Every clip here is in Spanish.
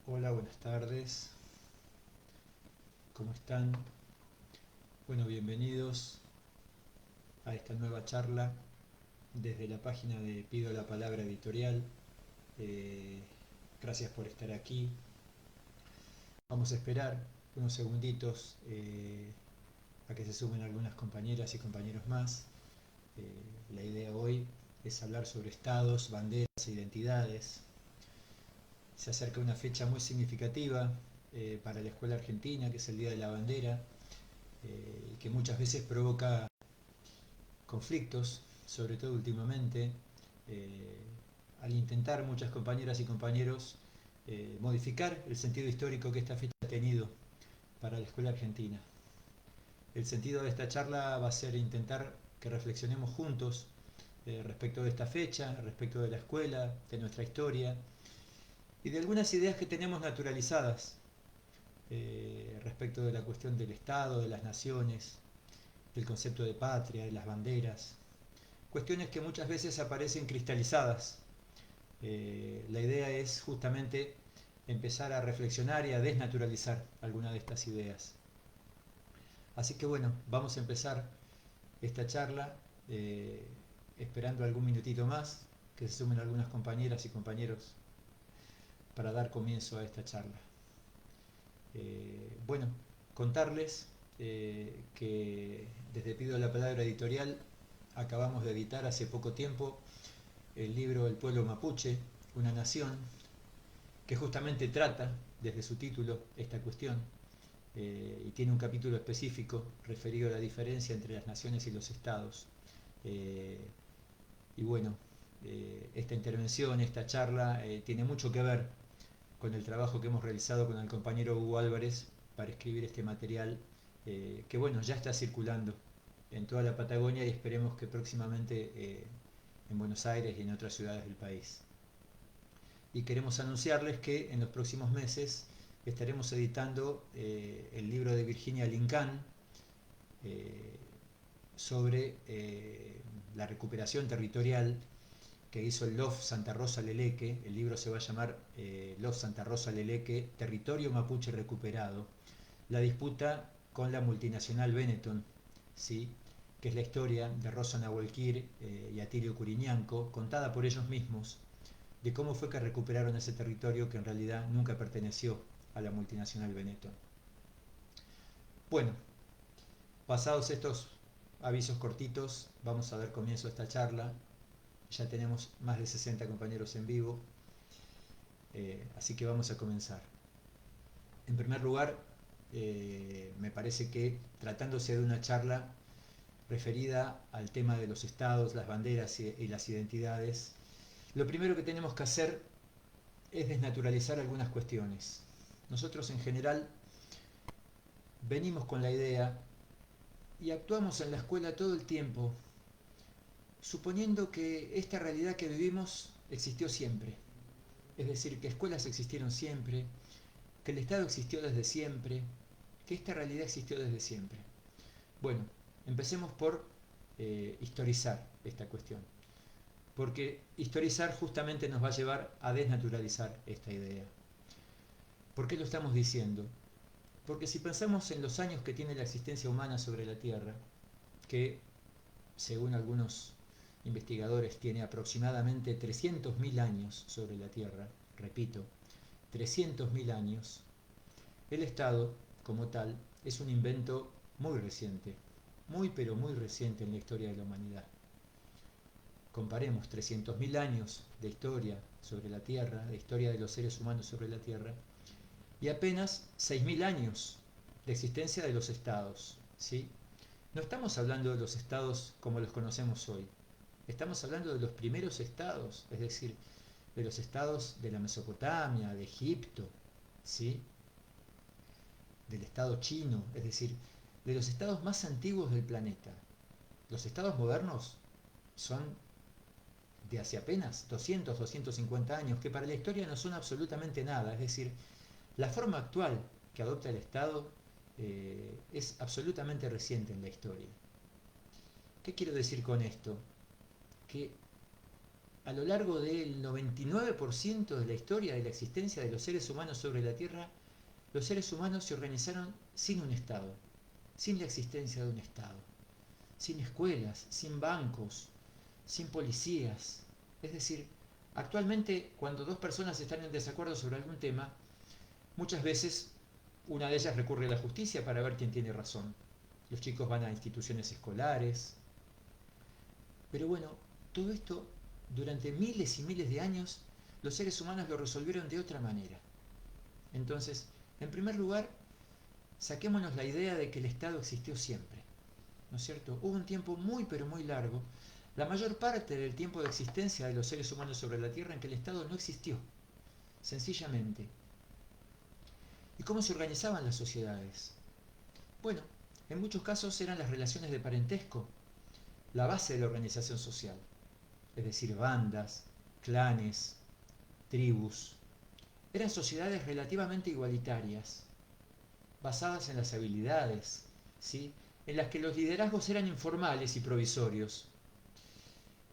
Hola, buenas tardes. ¿Cómo están? Bueno, bienvenidos a esta nueva charla desde la página de Pido la Palabra Editorial. Eh, Gracias por estar aquí. Vamos a esperar unos segunditos a que se sumen algunas compañeras y compañeros más. La idea hoy es hablar sobre estados, banderas e identidades. Se acerca una fecha muy significativa para la escuela argentina, que es el Día de la Bandera, y que muchas veces provoca conflictos, sobre todo últimamente, eh, al intentar muchas compañeras y compañeros modificar el sentido histórico que esta fecha ha tenido para la escuela argentina. El sentido de esta charla va a ser intentar que reflexionemos juntos respecto de esta fecha, respecto de la escuela, de nuestra historia y de algunas ideas que tenemos naturalizadas respecto de la cuestión del Estado, de las naciones, del concepto de patria, de las banderas, cuestiones que muchas veces aparecen cristalizadas. La idea es justamente empezar a reflexionar y a desnaturalizar alguna de estas ideas. Así que bueno, vamos a empezar esta charla esperando algún minutito más, que se sumen algunas compañeras y compañeros para dar comienzo a esta charla. Bueno, contarles que desde Pido la Palabra Editorial acabamos de editar hace poco tiempo el libro El pueblo mapuche, una nación, que justamente trata desde su título esta cuestión y tiene un capítulo específico referido a la diferencia entre las naciones y los estados. Eh, y bueno, esta intervención, esta charla tiene mucho que ver con el trabajo que hemos realizado con el compañero Hugo Álvarez para escribir este material que bueno, ya está circulando en toda la Patagonia y esperemos que próximamente en Buenos Aires y en otras ciudades del país. Y queremos anunciarles que en los próximos meses estaremos editando el libro de Virginia Lincán eh, sobre la recuperación territorial que hizo el LOF Santa Rosa Leleque. El libro se va a llamar LOF Santa Rosa Leleque, Territorio Mapuche Recuperado, la disputa con la multinacional Benetton, ¿sí? Que es la historia de Rosa Nahuelquir y Atilio Curiñanco, contada por ellos mismos, de cómo fue que recuperaron ese territorio que en realidad nunca perteneció a la multinacional Benetton. Bueno, pasados estos avisos cortitos, vamos a dar comienzo a esta charla. Ya tenemos más de 60 compañeros en vivo, así que vamos a comenzar. En primer lugar, me parece que tratándose de una charla referida al tema de los estados, las banderas y las identidades, lo primero que tenemos que hacer es desnaturalizar algunas cuestiones. Nosotros en general venimos con la idea y actuamos en la escuela todo el tiempo suponiendo que esta realidad que vivimos existió siempre. Es decir, que escuelas existieron siempre, que el Estado existió desde siempre, que esta realidad existió desde siempre. Bueno, empecemos por historizar esta cuestión, porque historizar justamente nos va a llevar a desnaturalizar esta idea. ¿Por qué lo estamos diciendo? Porque si pensamos en los años que tiene la existencia humana sobre la Tierra, que según algunos investigadores tiene aproximadamente 300.000 años sobre la Tierra, repito, 300.000 años, el Estado, como tal, es un invento muy reciente, muy pero muy reciente en la historia de la humanidad. Comparemos 300.000 años de historia sobre la Tierra, de historia de los seres humanos sobre la Tierra, y apenas 6.000 años de existencia de los estados, ¿sí? No estamos hablando de los estados como los conocemos hoy, estamos hablando de los primeros estados, es decir, de los estados de la Mesopotamia, de Egipto, ¿sí? Del estado chino, es decir, de los estados más antiguos del planeta. Los estados modernos son de hace apenas 200, 250 años, que para la historia no son absolutamente nada, es decir, la forma actual que adopta el Estado es absolutamente reciente en la historia. ¿Qué quiero decir con esto? Que a lo largo del 99% de la historia de la existencia de los seres humanos sobre la Tierra, los seres humanos se organizaron sin un Estado, sin la existencia de un Estado, sin escuelas, sin bancos, sin policías. Es decir, actualmente cuando dos personas están en desacuerdo sobre algún tema, muchas veces una de ellas recurre a la justicia para ver quién tiene razón. Los chicos van a instituciones escolares. Pero bueno, todo esto durante miles y miles de años los seres humanos lo resolvieron de otra manera. Entonces, en primer lugar, saquémonos la idea de que el Estado existió siempre, ¿no es cierto? Hubo un tiempo muy pero muy largo, la mayor parte del tiempo de existencia de los seres humanos sobre la Tierra, en que el Estado no existió, sencillamente. ¿Y cómo se organizaban las sociedades? Bueno, en muchos casos eran las relaciones de parentesco la base de la organización social, es decir, bandas, clanes, tribus. Eran sociedades relativamente igualitarias, basadas en las habilidades, ¿sí? En las que los liderazgos eran informales y provisorios.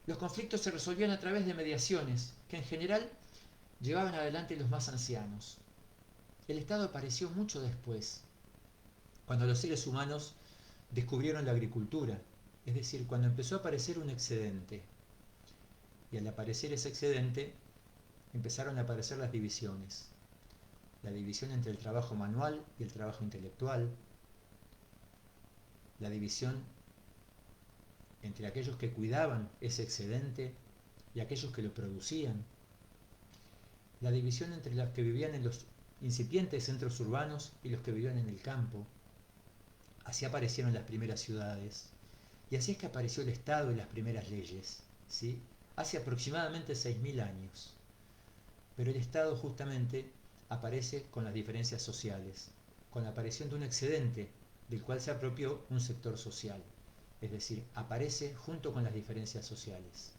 Los conflictos se resolvían a través de mediaciones, que en general llevaban adelante los más ancianos. El Estado apareció mucho después, cuando los seres humanos descubrieron la agricultura, es decir, cuando empezó a aparecer un excedente. Y al aparecer ese excedente, empezaron a aparecer las divisiones. La división entre el trabajo manual y el trabajo intelectual. La división entre aquellos que cuidaban ese excedente y aquellos que lo producían. La división entre los que vivían en los incipientes centros urbanos y los que vivían en el campo. Así aparecieron las primeras ciudades. Y así es que apareció el Estado y las primeras leyes, ¿sí? Hace aproximadamente 6.000 años. Pero el Estado justamente aparece con las diferencias sociales, con la aparición de un excedente del cual se apropió un sector social. Es decir, aparece junto con las diferencias sociales.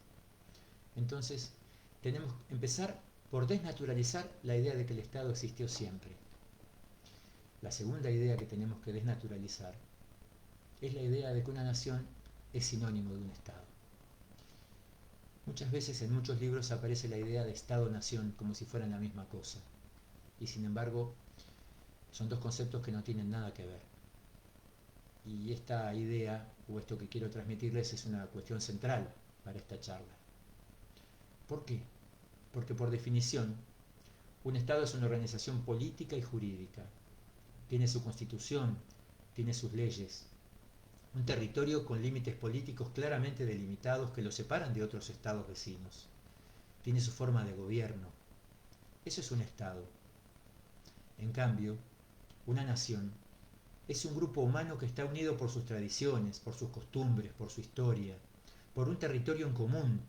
Entonces, tenemos que empezar por desnaturalizar la idea de que el Estado existió siempre. La segunda idea que tenemos que desnaturalizar es la idea de que una nación es sinónimo de un Estado. Muchas veces en muchos libros aparece la idea de Estado-nación como si fueran la misma cosa. Y sin embargo, son dos conceptos que no tienen nada que ver. Y esta idea, o esto que quiero transmitirles, es una cuestión central para esta charla. ¿Por qué? Porque por definición, un Estado es una organización política y jurídica. Tiene su constitución, tiene sus leyes. Un territorio con límites políticos claramente delimitados que lo separan de otros estados vecinos. Tiene su forma de gobierno. Eso es un Estado. En cambio, una nación es un grupo humano que está unido por sus tradiciones, por sus costumbres, por su historia, por un territorio en común,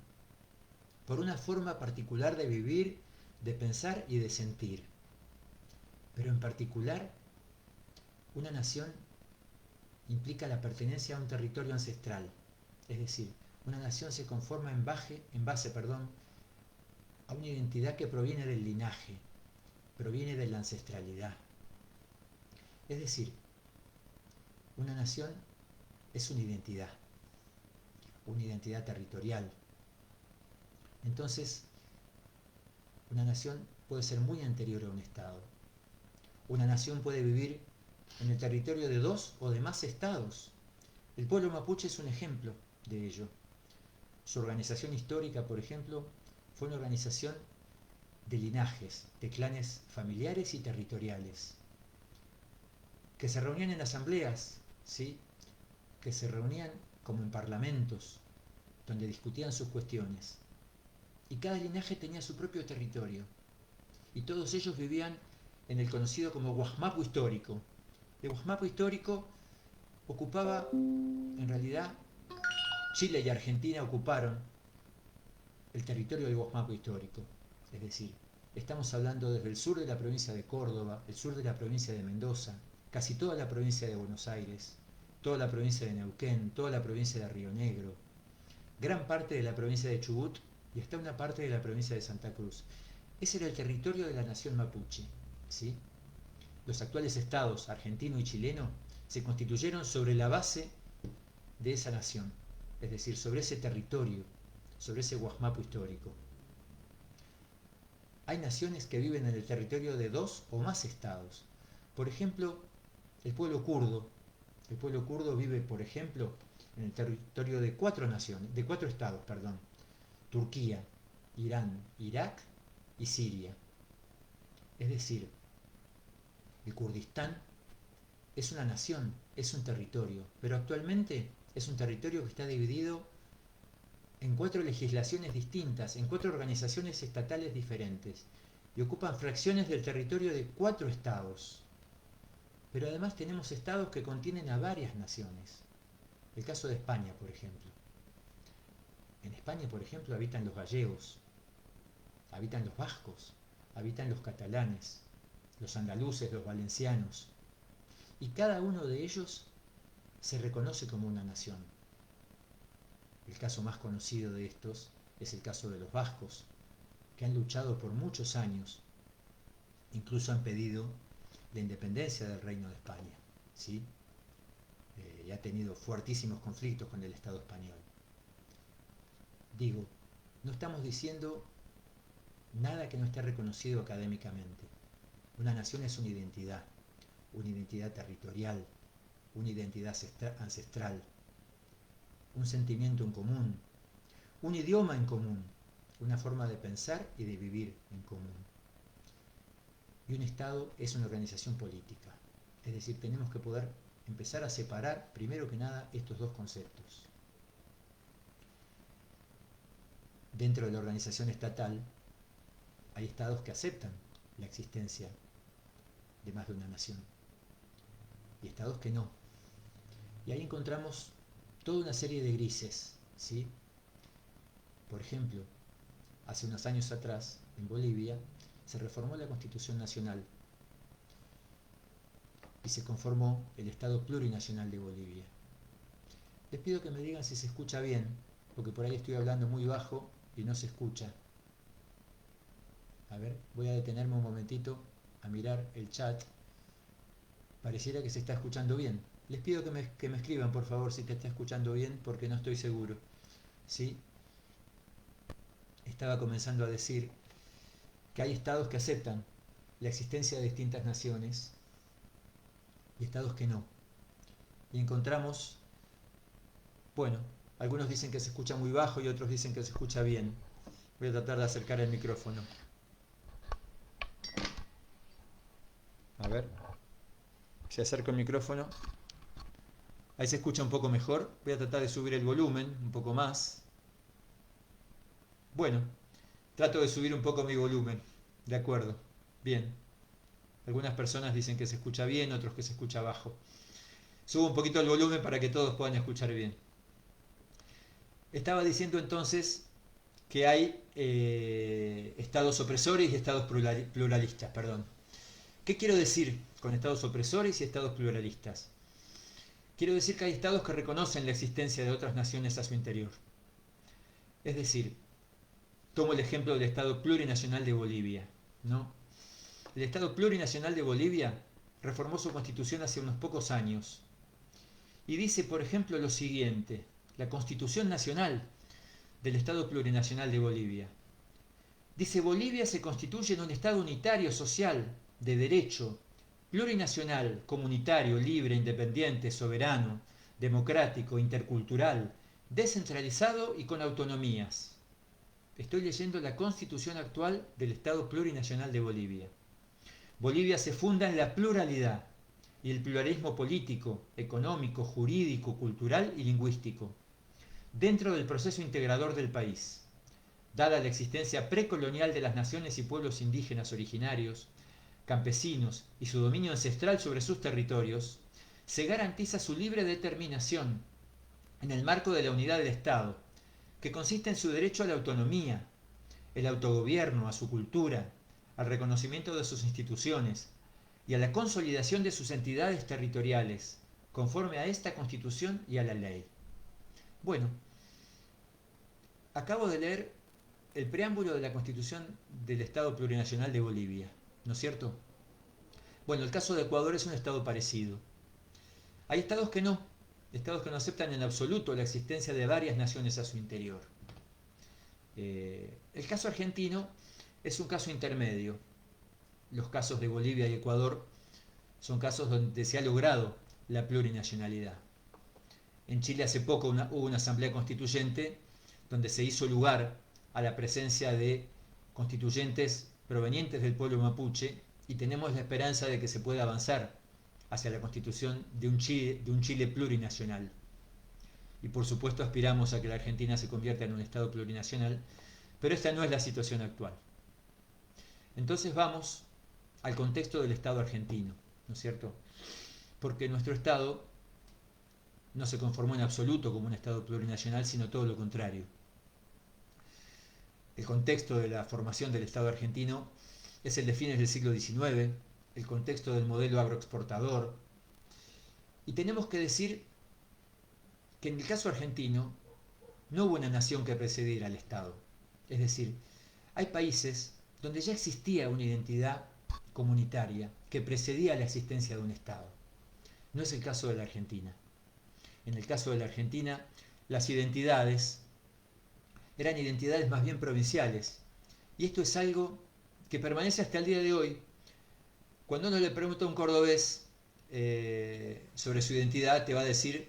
por una forma particular de vivir, de pensar y de sentir. Pero en particular, una nación implica la pertenencia a un territorio ancestral. Es decir, una nación se conforma en base a una identidad que proviene del linaje, proviene de la ancestralidad. Es decir, una nación es una identidad territorial. Entonces, una nación puede ser muy anterior a un Estado. Una nación puede vivir en el territorio de dos o de más estados. El pueblo mapuche es un ejemplo de ello. Su organización histórica, por ejemplo, fue una organización de linajes, de clanes familiares y territoriales, que se reunían en asambleas, ¿sí? Que se reunían como en parlamentos, donde discutían sus cuestiones. Y cada linaje tenía su propio territorio. Y todos ellos vivían en el conocido como Wahmapu histórico. El Wahmapu histórico ocupaba, en realidad, Chile y Argentina ocuparon el territorio del Wahmapu histórico. Es decir, estamos hablando desde el sur de la provincia de Córdoba, el sur de la provincia de Mendoza, casi toda la provincia de Buenos Aires, toda la provincia de Neuquén, toda la provincia de Río Negro, gran parte de la provincia de Chubut y hasta una parte de la provincia de Santa Cruz. Ese era el territorio de la nación mapuche, ¿sí? Los actuales estados argentino y chileno se constituyeron sobre la base de esa nación, es decir, sobre ese territorio, sobre ese Wahmapu histórico. Hay naciones que viven en el territorio de 2 o más estados. Por ejemplo, el pueblo kurdo. El pueblo kurdo vive, por ejemplo, en el territorio de 4 naciones, de 4 estados, perdón. Turquía, Irán, Irak y Siria. Es decir, el Kurdistán es una nación, es un territorio, pero actualmente es un territorio que está dividido en 4 legislaciones distintas, en 4 organizaciones estatales diferentes, y ocupan fracciones del territorio de 4 estados. Pero además tenemos estados que contienen a varias naciones. El caso de España, por ejemplo. En España, por ejemplo, habitan los gallegos, habitan los vascos, habitan los catalanes, los andaluces, los valencianos, y cada uno de ellos se reconoce como una nación. El caso más conocido de estos es el caso de los vascos, que han luchado por muchos años, incluso han pedido la independencia del Reino de España, ¿sí? Y ha tenido fuertísimos conflictos con el Estado español. Digo, no estamos diciendo nada que no esté reconocido académicamente. Una nación es una identidad territorial, una identidad ancestral, un sentimiento en común, un idioma en común, una forma de pensar y de vivir en común. Y un Estado es una organización política. Es decir, tenemos que poder empezar a separar, primero que nada, estos dos conceptos. Dentro de la organización estatal hay estados que aceptan la existencia de más de una nación y estados que no. Y ahí encontramos toda una serie de grises, ¿sí? Por ejemplo, hace unos años atrás, en Bolivia, se reformó la Constitución Nacional y se conformó el Estado Plurinacional de Bolivia. Les pido que me digan si se escucha bien, porque por ahí estoy hablando muy bajo y no se escucha. A ver, voy a detenerme un momentito a mirar el chat. Pareciera que se está escuchando bien. Les pido que me escriban, por favor, si te está escuchando bien, porque no estoy seguro. ¿Sí? Estaba comenzando a decir que hay estados que aceptan la existencia de distintas naciones y estados que no. Y encontramos, bueno, algunos dicen que se escucha muy bajo y otros dicen que se escucha bien. Voy a tratar de acercar el micrófono. A ver, si acerco el micrófono. Ahí se escucha un poco mejor. Voy a tratar de subir el volumen un poco más. Bueno, trato de subir un poco mi volumen. De acuerdo. Bien. Algunas personas dicen que se escucha bien, otros que se escucha bajo. Subo un poquito el volumen para que todos puedan escuchar bien. Estaba diciendo entonces que hay estados opresores y estados pluralistas. Perdón. ¿Qué quiero decir con estados opresores y estados pluralistas? Quiero decir que hay estados que reconocen la existencia de otras naciones a su interior. Es decir, tomo el ejemplo del Estado Plurinacional de Bolivia, ¿no? El Estado Plurinacional de Bolivia reformó su constitución hace unos pocos años y dice, por ejemplo, lo siguiente: la Constitución Nacional del Estado Plurinacional de Bolivia. Dice: Bolivia se constituye en un Estado unitario, social, de derecho, plurinacional, comunitario, libre, independiente, soberano, democrático, intercultural, descentralizado y con autonomías. Estoy leyendo la Constitución actual del Estado Plurinacional de Bolivia. Bolivia se funda en la pluralidad y el pluralismo político, económico, jurídico, cultural y lingüístico, dentro del proceso integrador del país. Dada la existencia precolonial de las naciones y pueblos indígenas originarios, campesinos y su dominio ancestral sobre sus territorios, se garantiza su libre determinación en el marco de la unidad del Estado, que consiste en su derecho a la autonomía, el autogobierno, a su cultura, al reconocimiento de sus instituciones y a la consolidación de sus entidades territoriales, conforme a esta Constitución y a la ley. Bueno, acabo de leer el preámbulo de la Constitución del Estado Plurinacional de Bolivia, ¿no es cierto? Bueno, el caso de Ecuador es un estado parecido. Hay estados que no aceptan en absoluto la existencia de varias naciones a su interior. El caso argentino es un caso intermedio. Los casos de Bolivia y Ecuador son casos donde se ha logrado la plurinacionalidad. En Chile hace poco hubo una asamblea constituyente donde se hizo lugar a la presencia de constituyentes provenientes del pueblo mapuche y tenemos la esperanza de que se pueda avanzar hacia la constitución de un Chile plurinacional. Y por supuesto aspiramos a que la Argentina se convierta en un Estado plurinacional, pero esta no es la situación actual. Entonces vamos al contexto del Estado argentino, ¿no es cierto? Porque nuestro Estado no se conformó en absoluto como un Estado plurinacional, sino todo lo contrario. El contexto de la formación del Estado argentino es el de fines del siglo XIX, el contexto del modelo agroexportador. Y tenemos que decir que en el caso argentino no hubo una nación que precediera al Estado. Es decir, hay países donde ya existía una identidad comunitaria que precedía la existencia de un Estado. No es el caso de la Argentina. En el caso de la Argentina, las identidades eran identidades más bien provinciales. Y esto es algo que permanece hasta el día de hoy. Cuando uno le pregunta a un cordobés sobre su identidad, te va a decir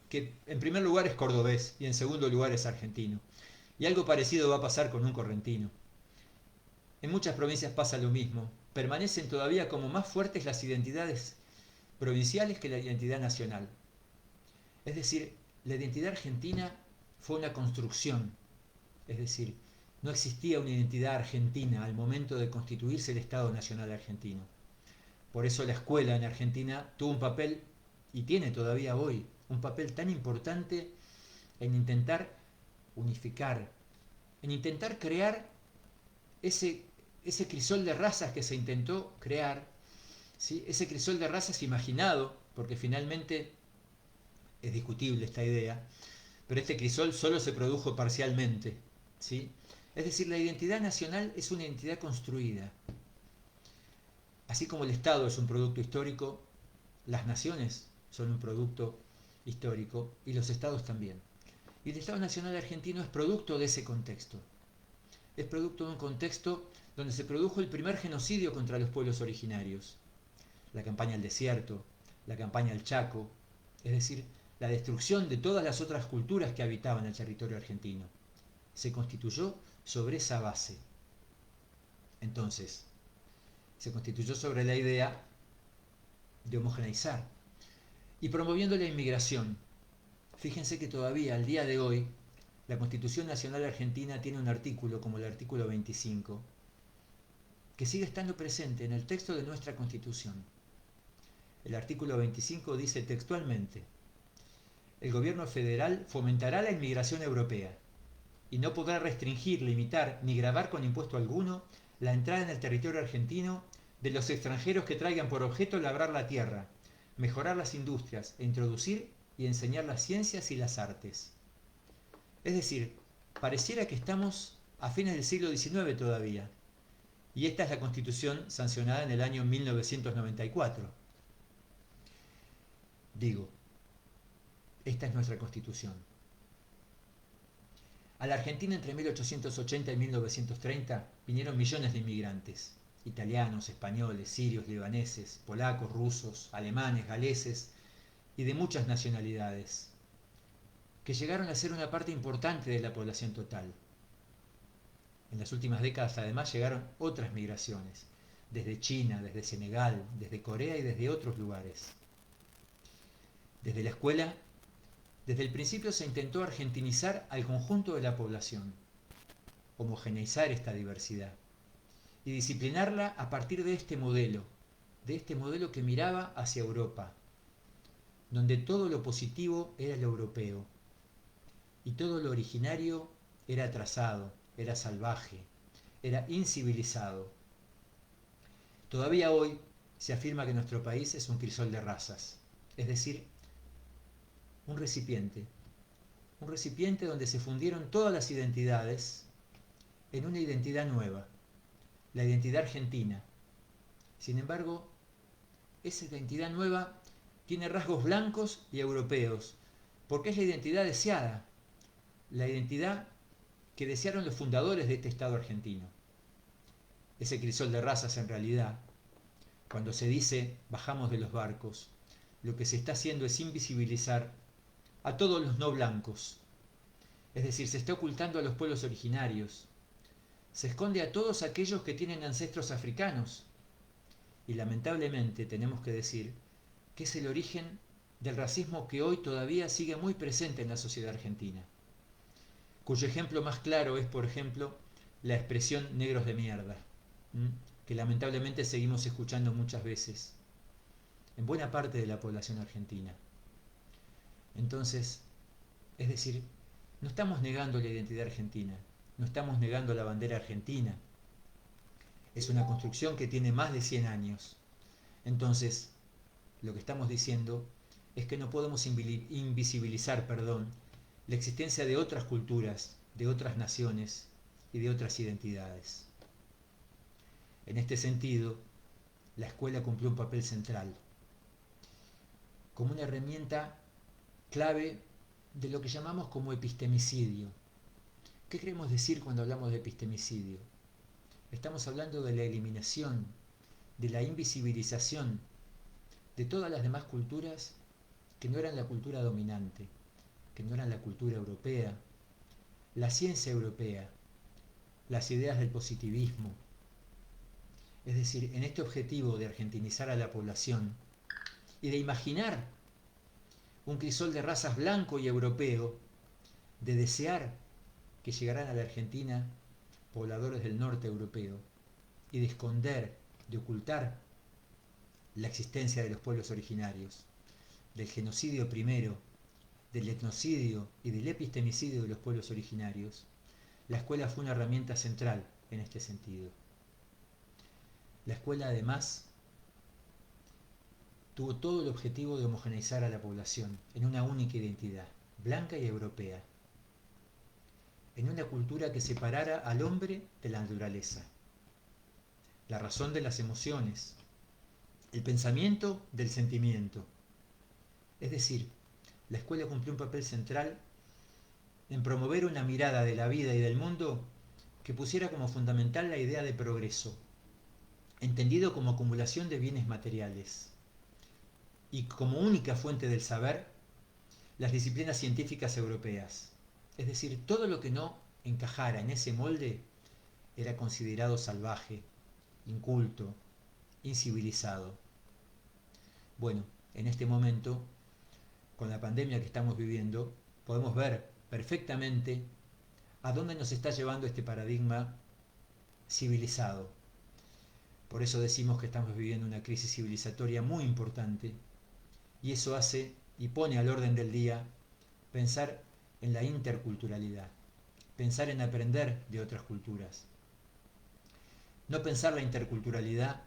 que en primer lugar es cordobés y en segundo lugar es argentino. Y algo parecido va a pasar con un correntino. En muchas provincias pasa lo mismo. Permanecen todavía como más fuertes las identidades provinciales que la identidad nacional. Es decir, la identidad argentina fue una construcción. Es decir, no existía una identidad argentina al momento de constituirse el Estado Nacional Argentino. Por eso la escuela en Argentina tuvo un papel, y tiene todavía hoy, un papel tan importante en intentar unificar, en intentar crear ese crisol de razas que se intentó crear, ¿sí? Ese crisol de razas imaginado, porque finalmente es discutible esta idea, pero este crisol solo se produjo parcialmente, ¿sí? Es decir, la identidad nacional es una identidad construida. Así como el Estado es un producto histórico, las naciones son un producto histórico y los estados también. Y el Estado Nacional Argentino es producto de ese contexto. Es producto de un contexto donde se produjo el primer genocidio contra los pueblos originarios. La campaña al desierto, la campaña al Chaco, es decir, la destrucción de todas las otras culturas que habitaban el territorio argentino. Se constituyó sobre esa base. Entonces, se constituyó sobre la idea de homogeneizar y promoviendo la inmigración. Fíjense que todavía al día de hoy la Constitución Nacional Argentina tiene un artículo como el artículo 25 que sigue estando presente en el texto de nuestra Constitución. El artículo 25 dice textualmente: el gobierno federal fomentará la inmigración europea y no podrá restringir, limitar ni gravar con impuesto alguno la entrada en el territorio argentino de los extranjeros que traigan por objeto labrar la tierra, mejorar las industrias e introducir y enseñar las ciencias y las artes. Es decir, pareciera que estamos a fines del siglo XIX todavía, y esta es la Constitución sancionada en el año 1994. Digo, esta es nuestra Constitución. A la Argentina entre 1880 y 1930 vinieron millones de inmigrantes, italianos, españoles, sirios, libaneses, polacos, rusos, alemanes, galeses y de muchas nacionalidades, que llegaron a ser una parte importante de la población total. En las últimas décadas además llegaron otras migraciones, desde China, desde Senegal, desde Corea y desde otros lugares. Desde la escuela, desde el principio se intentó argentinizar al conjunto de la población, homogeneizar esta diversidad y disciplinarla a partir de este modelo que miraba hacia Europa, donde todo lo positivo era lo europeo y todo lo originario era atrasado, era salvaje, era incivilizado. Todavía hoy se afirma que nuestro país es un crisol de razas, es decir, un recipiente donde se fundieron todas las identidades en una identidad nueva, la identidad argentina. Sin embargo, esa identidad nueva tiene rasgos blancos y europeos, porque es la identidad deseada, la identidad que desearon los fundadores de este Estado argentino. ese crisol de razas en realidad, cuando se dice bajamos de los barcos, lo que se está haciendo es invisibilizar a todos los no blancos. Es decir, se está ocultando a los pueblos originarios. Se esconde a todos aquellos que tienen ancestros africanos. Y lamentablemente tenemos que decir que es el origen del racismo que hoy todavía sigue muy presente en la sociedad argentina, cuyo ejemplo más claro es, por ejemplo, la expresión negros de mierda, que lamentablemente seguimos escuchando muchas veces en buena parte de la población argentina. Entonces, es decir, no estamos negando la identidad argentina, no estamos negando la bandera argentina. Es una construcción que tiene más de 100 años. Entonces, lo que estamos diciendo es que no podemos invisibilizar, la existencia de otras culturas, de otras naciones y de otras identidades. En este sentido, la escuela cumplió un papel central, como una herramienta clave de lo que llamamos como epistemicidio. ¿Qué queremos decir cuando hablamos de epistemicidio? Estamos hablando de la eliminación, de la invisibilización de todas las demás culturas que no eran la cultura dominante, que no eran la cultura europea, la ciencia europea, las ideas del positivismo. Es decir, en este objetivo de argentinizar a la población y de imaginar un crisol de razas blanco y europeo, de desear que llegaran a la Argentina pobladores del norte europeo y de esconder, de ocultar la existencia de los pueblos originarios, del genocidio primero, del etnocidio y del epistemicidio de los pueblos originarios, la escuela fue una herramienta central en este sentido. La escuela además tuvo todo el objetivo de homogeneizar a la población en una única identidad, blanca y europea, en una cultura que separara al hombre de la naturaleza, la razón de las emociones, el pensamiento del sentimiento. Es decir, la escuela cumplió un papel central en promover una mirada de la vida y del mundo que pusiera como fundamental la idea de progreso, entendido como acumulación de bienes materiales, y como única fuente del saber, las disciplinas científicas europeas. Es decir, todo lo que no encajara en ese molde era considerado salvaje, inculto, incivilizado. Bueno, en este momento, con la pandemia que estamos viviendo, podemos ver perfectamente a dónde nos está llevando este paradigma civilizado. Por eso decimos que estamos viviendo una crisis civilizatoria muy importante, y eso hace y pone al orden del día pensar en la interculturalidad, pensar en aprender de otras culturas. No pensar la interculturalidad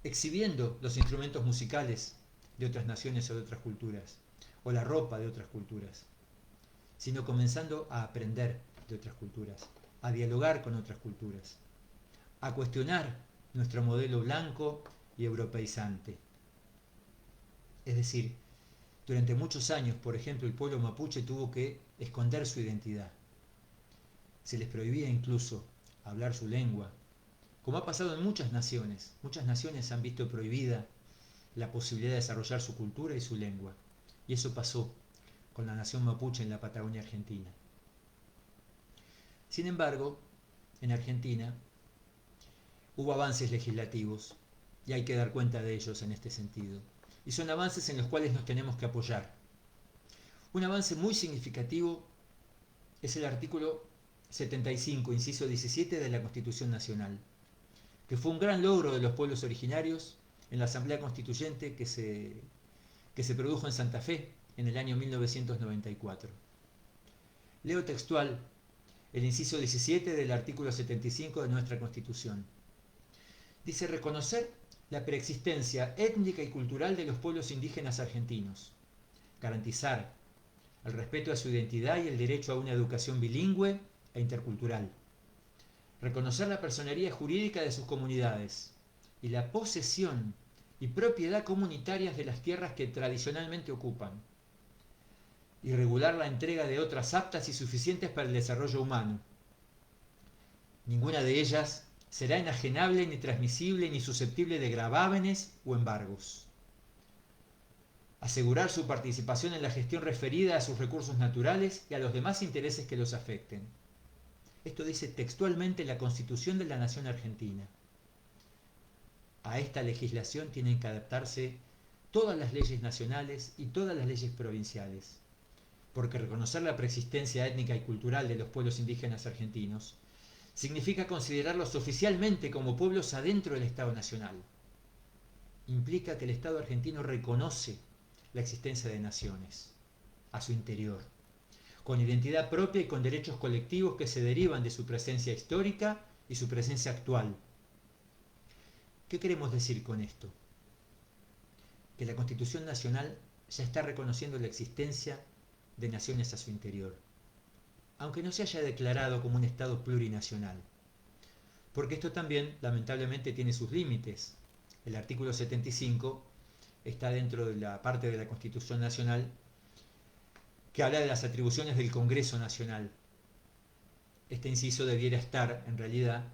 exhibiendo los instrumentos musicales de otras naciones o de otras culturas, o la ropa de otras culturas, sino comenzando a aprender de otras culturas, a dialogar con otras culturas, a cuestionar nuestro modelo blanco y europeizante. Es decir, durante muchos años, por ejemplo, el pueblo mapuche tuvo que esconder su identidad. Se les prohibía incluso hablar su lengua, como ha pasado en muchas naciones. Muchas naciones han visto prohibida la posibilidad de desarrollar su cultura y su lengua. Y eso pasó con la nación mapuche en la Patagonia Argentina. Sin embargo, en Argentina hubo avances legislativos, y hay que dar cuenta de ellos en este sentido. Y son avances en los cuales nos tenemos que apoyar. Un avance muy significativo es el artículo 75, inciso 17 de la Constitución Nacional, que fue un gran logro de los pueblos originarios en la Asamblea Constituyente que se produjo en Santa Fe en el año 1994. Leo textual el inciso 17 del artículo 75 de nuestra Constitución. Dice: reconocer la preexistencia étnica y cultural de los pueblos indígenas argentinos, garantizar el respeto a su identidad y el derecho a una educación bilingüe e intercultural, reconocer la personería jurídica de sus comunidades y la posesión y propiedad comunitarias de las tierras que tradicionalmente ocupan, y regular la entrega de otras aptas y suficientes para el desarrollo humano, ninguna de ellas será enajenable, ni transmisible, ni susceptible de gravámenes o embargos. Asegurar su participación en la gestión referida a sus recursos naturales y a los demás intereses que los afecten. Esto dice textualmente la Constitución de la Nación Argentina. A esta legislación tienen que adaptarse todas las leyes nacionales y todas las leyes provinciales, porque reconocer la preexistencia étnica y cultural de los pueblos indígenas argentinos significa considerarlos oficialmente como pueblos adentro del Estado Nacional. Implica que el Estado argentino reconoce la existencia de naciones a su interior, con identidad propia y con derechos colectivos que se derivan de su presencia histórica y su presencia actual. ¿Qué queremos decir con esto? Que la Constitución Nacional ya está reconociendo la existencia de naciones a su interior, aunque no se haya declarado como un Estado plurinacional, porque esto también lamentablemente tiene sus límites. El artículo 75 está dentro de la parte de la Constitución Nacional que habla de las atribuciones del Congreso Nacional. Este inciso debiera estar, en realidad,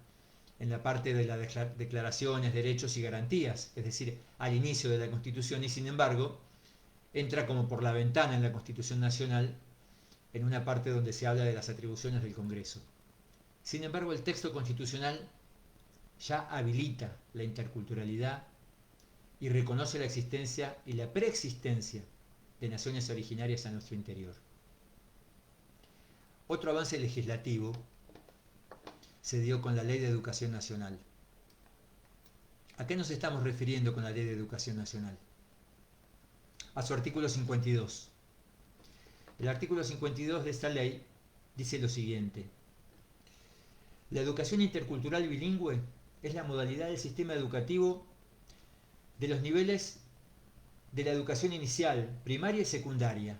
en la parte de las declaraciones, derechos y garantías, es decir, al inicio de la Constitución, y sin embargo, entra como por la ventana en la Constitución Nacional, en una parte donde se habla de las atribuciones del Congreso. Sin embargo, el texto constitucional ya habilita la interculturalidad y reconoce la existencia y la preexistencia de naciones originarias a nuestro interior. Otro avance legislativo se dio con la Ley de Educación Nacional. ¿A qué nos estamos refiriendo con la Ley de Educación Nacional? A su artículo 52. El artículo 52 de esta ley dice lo siguiente: la educación intercultural bilingüe es la modalidad del sistema educativo de los niveles de la educación inicial, primaria y secundaria,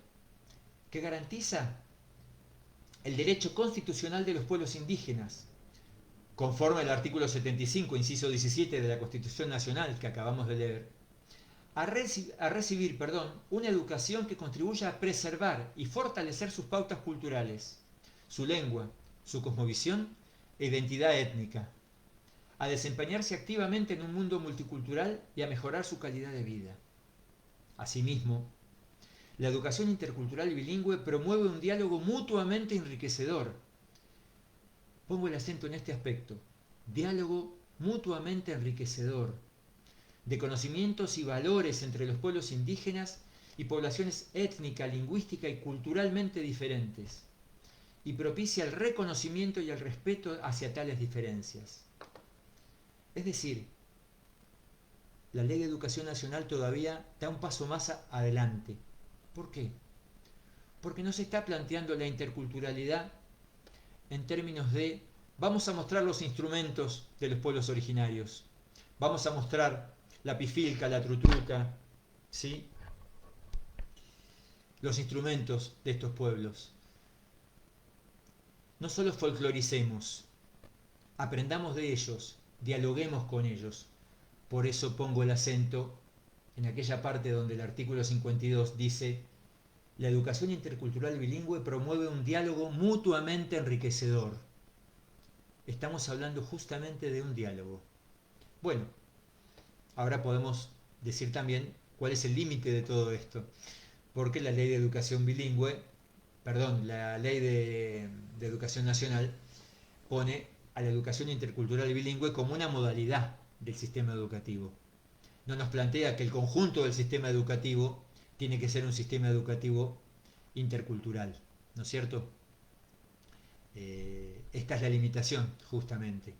que garantiza el derecho constitucional de los pueblos indígenas, conforme al artículo 75, inciso 17 de la Constitución Nacional que acabamos de leer, a recibir una educación que contribuya a preservar y fortalecer sus pautas culturales, su lengua, su cosmovisión e identidad étnica, a desempeñarse activamente en un mundo multicultural y a mejorar su calidad de vida. Asimismo, la educación intercultural bilingüe promueve un diálogo mutuamente enriquecedor. Pongo el acento en este aspecto: diálogo mutuamente enriquecedor, de conocimientos y valores entre los pueblos indígenas y poblaciones étnica, lingüística y culturalmente diferentes, y propicia el reconocimiento y el respeto hacia tales diferencias. Es decir, la Ley de Educación Nacional todavía da un paso más adelante. ¿Por qué? Porque no se está planteando la interculturalidad en términos de vamos a mostrar los instrumentos de los pueblos originarios, vamos a mostrar la pifilca, la trutruca, ¿sí?, los instrumentos de estos pueblos. No solo folcloricemos, aprendamos de ellos, dialoguemos con ellos. Por eso pongo el acento en aquella parte donde el artículo 52 dice: la educación intercultural bilingüe promueve un diálogo mutuamente enriquecedor. Estamos hablando justamente de un diálogo. Bueno, ahora podemos decir también cuál es el límite de todo esto, porque la ley de educación bilingüe, la ley de educación nacional pone a la educación intercultural bilingüe como una modalidad del sistema educativo. No nos plantea que el conjunto del sistema educativo tiene que ser un sistema educativo intercultural, ¿no es cierto? Esta es la limitación, justamente.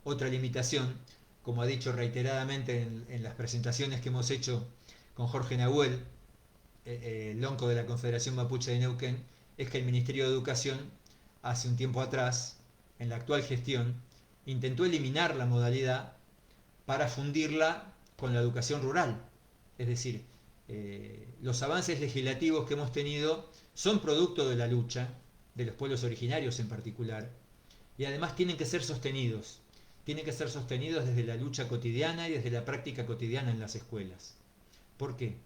Otra limitación, como ha dicho reiteradamente en las presentaciones que hemos hecho con Jorge Nahuel, lonco de la Confederación Mapuche de Neuquén, es que el Ministerio de Educación, hace un tiempo atrás, en la actual gestión, intentó eliminar la modalidad para fundirla con la educación rural. Es decir, los avances legislativos que hemos tenido son producto de la lucha de los pueblos originarios en particular, y además tienen que ser sostenidos desde la lucha cotidiana y desde la práctica cotidiana en las escuelas. ¿Por qué?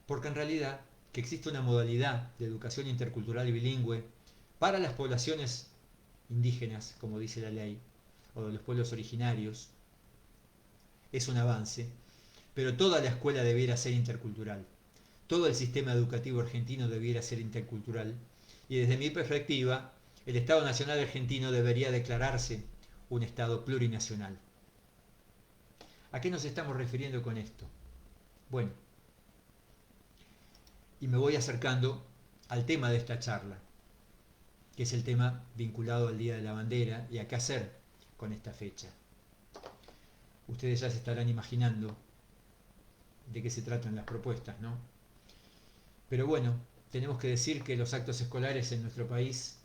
Porque en realidad que existe una modalidad de educación intercultural y bilingüe para las poblaciones indígenas, como dice la ley, o de los pueblos originarios, es un avance, pero toda la escuela debiera ser intercultural. Todo el sistema educativo argentino debiera ser intercultural. Y desde mi perspectiva, el Estado Nacional Argentino debería declararse un Estado plurinacional. ¿A qué nos estamos refiriendo con esto? Bueno, y me voy acercando al tema de esta charla, que es el tema vinculado al Día de la Bandera y a qué hacer con esta fecha. Ustedes ya se estarán imaginando de qué se tratan las propuestas, ¿no? Pero bueno, tenemos que decir que los actos escolares en nuestro país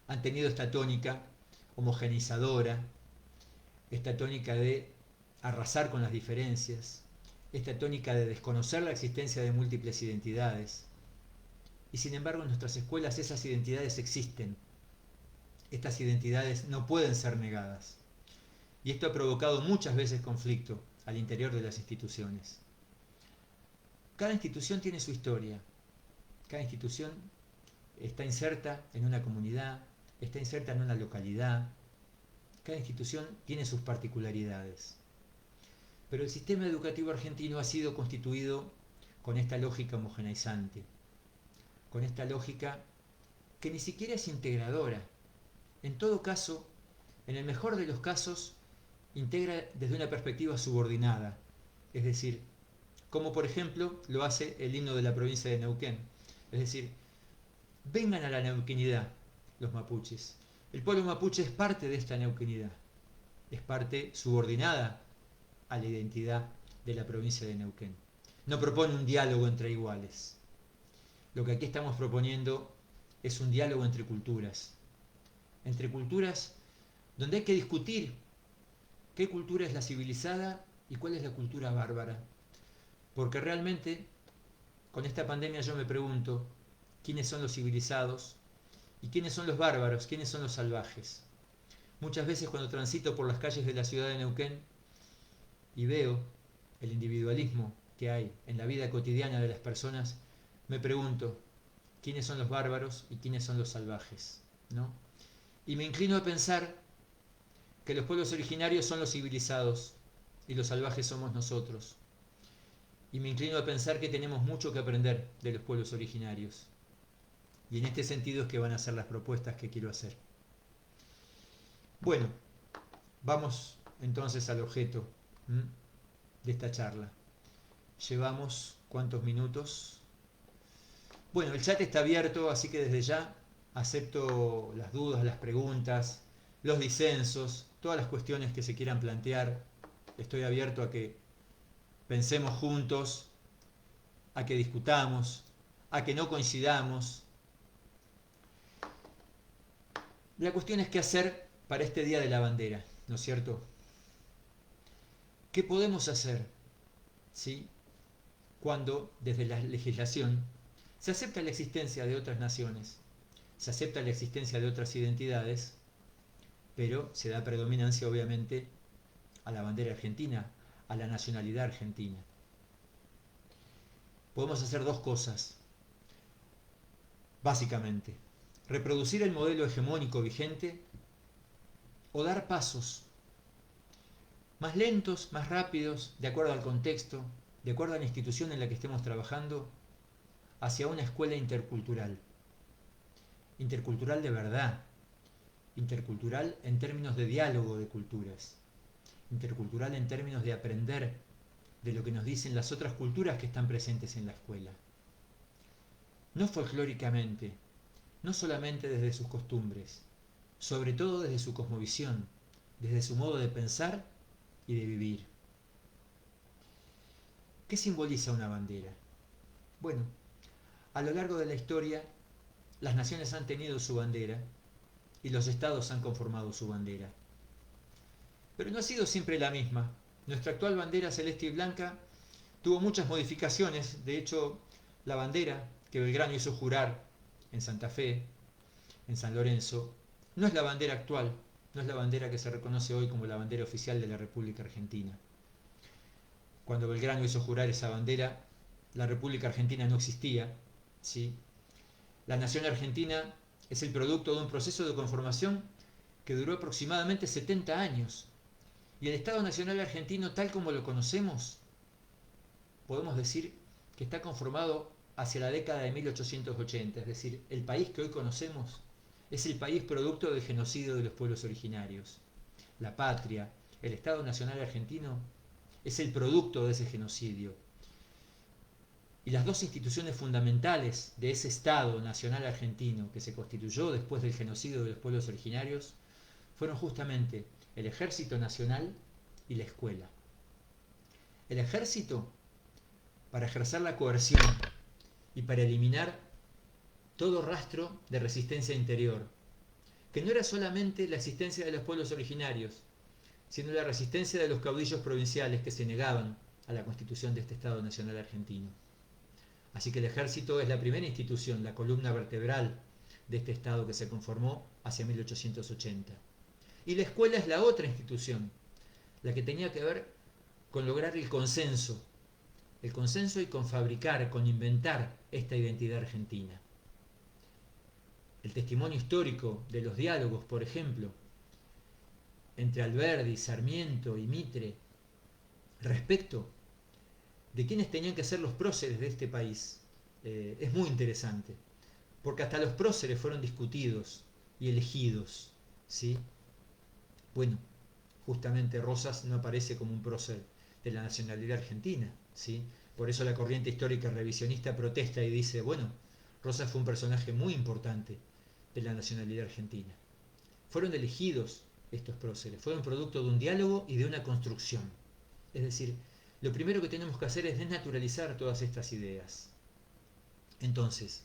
han tenido esta tónica homogeneizadora, esta tónica de arrasar con las diferencias, esta tónica de desconocer la existencia de múltiples identidades. Y sin embargo en nuestras escuelas esas identidades existen. Estas identidades no pueden ser negadas. Y esto ha provocado muchas veces conflicto al interior de las instituciones. Cada institución tiene su historia. Cada institución está inserta en una comunidad, está inserta en una localidad. Cada institución tiene sus particularidades. Pero el sistema educativo argentino ha sido constituido con esta lógica homogeneizante, con esta lógica que ni siquiera es integradora. En todo caso, en el mejor de los casos, integra desde una perspectiva subordinada, es decir, como por ejemplo lo hace el himno de la provincia de Neuquén. Es decir, vengan a la neuquinidad los mapuches. El pueblo mapuche es parte de esta neuquinidad, es parte subordinada a la identidad de la provincia de Neuquén. No propone un diálogo entre iguales. Lo que aquí estamos proponiendo es un diálogo entre culturas donde hay que discutir qué cultura es la civilizada y cuál es la cultura bárbara. Porque realmente, con esta pandemia yo me pregunto, ¿quiénes son los civilizados? ¿Y quiénes son los bárbaros? ¿Quiénes son los salvajes? Muchas veces cuando transito por las calles de la ciudad de Neuquén y veo el individualismo que hay en la vida cotidiana de las personas, me pregunto, ¿quiénes son los bárbaros y quiénes son los salvajes? ¿No? Y me inclino a pensar que los pueblos originarios son los civilizados y los salvajes somos nosotros. Y me inclino a pensar que tenemos mucho que aprender de los pueblos originarios. Y en este sentido es que van a ser las propuestas que quiero hacer. Bueno, vamos entonces al objeto de esta charla. Llevamos ¿cuántos minutos? Bueno, el chat está abierto, así que desde ya acepto las dudas, las preguntas, los disensos, todas las cuestiones que se quieran plantear. Estoy abierto a que pensemos juntos, a que discutamos, a que no coincidamos. La cuestión es qué hacer para este Día de la Bandera, ¿no es cierto? ¿Qué podemos hacer? ¿Sí? Cuando desde la legislación se acepta la existencia de otras naciones, se acepta la existencia de otras identidades, pero se da predominancia obviamente a la bandera argentina, a la nacionalidad argentina. Podemos hacer dos cosas, básicamente: reproducir el modelo hegemónico vigente o dar pasos más lentos, más rápidos, de acuerdo al contexto, de acuerdo a la institución en la que estemos trabajando, hacia una escuela intercultural. Intercultural de verdad. Intercultural en términos de diálogo de culturas. Intercultural en términos de aprender de lo que nos dicen las otras culturas que están presentes en la escuela. No folclóricamente, no solamente desde sus costumbres, sobre todo desde su cosmovisión, desde su modo de pensar y de vivir. ¿Qué simboliza una bandera? Bueno, a lo largo de la historia, las naciones han tenido su bandera y los estados han conformado su bandera. Pero no ha sido siempre la misma. Nuestra actual bandera celeste y blanca tuvo muchas modificaciones. De hecho, la bandera que Belgrano hizo jurar en Santa Fe, en San Lorenzo, no es la bandera actual, no es la bandera que se reconoce hoy como la bandera oficial de la República Argentina. Cuando Belgrano hizo jurar esa bandera, la República Argentina no existía, ¿sí? La nación argentina es el producto de un proceso de conformación que duró aproximadamente 70 años. Y el Estado Nacional Argentino, tal como lo conocemos, podemos decir que está conformado hacia la década de 1880, es decir, el país que hoy conocemos es el país producto del genocidio de los pueblos originarios. La patria, el Estado Nacional Argentino, es el producto de ese genocidio. Y las dos instituciones fundamentales de ese Estado Nacional Argentino que se constituyó después del genocidio de los pueblos originarios fueron justamente el Ejército Nacional y la escuela. El ejército para ejercer la coerción y para eliminar todo rastro de resistencia interior, que no era solamente la existencia de los pueblos originarios, sino la resistencia de los caudillos provinciales que se negaban a la constitución de este Estado Nacional Argentino. Así que el ejército es la primera institución, la columna vertebral de este Estado que se conformó hacia 1880. Y la escuela es la otra institución, la que tenía que ver con lograr el consenso y con fabricar, con inventar esta identidad argentina. El testimonio histórico de los diálogos, por ejemplo, entre Alberdi, Sarmiento y Mitre, respecto de quiénes tenían que ser los próceres de este país, es muy interesante, porque hasta los próceres fueron discutidos y elegidos, ¿sí? Bueno, justamente Rosas no aparece como un prócer de la nacionalidad argentina, ¿sí? Por eso la corriente histórica revisionista protesta y dice, bueno, Rosas fue un personaje muy importante de la nacionalidad argentina. Fueron elegidos estos próceres, fueron producto de un diálogo y de una construcción. Es decir, lo primero que tenemos que hacer es desnaturalizar todas estas ideas. Entonces,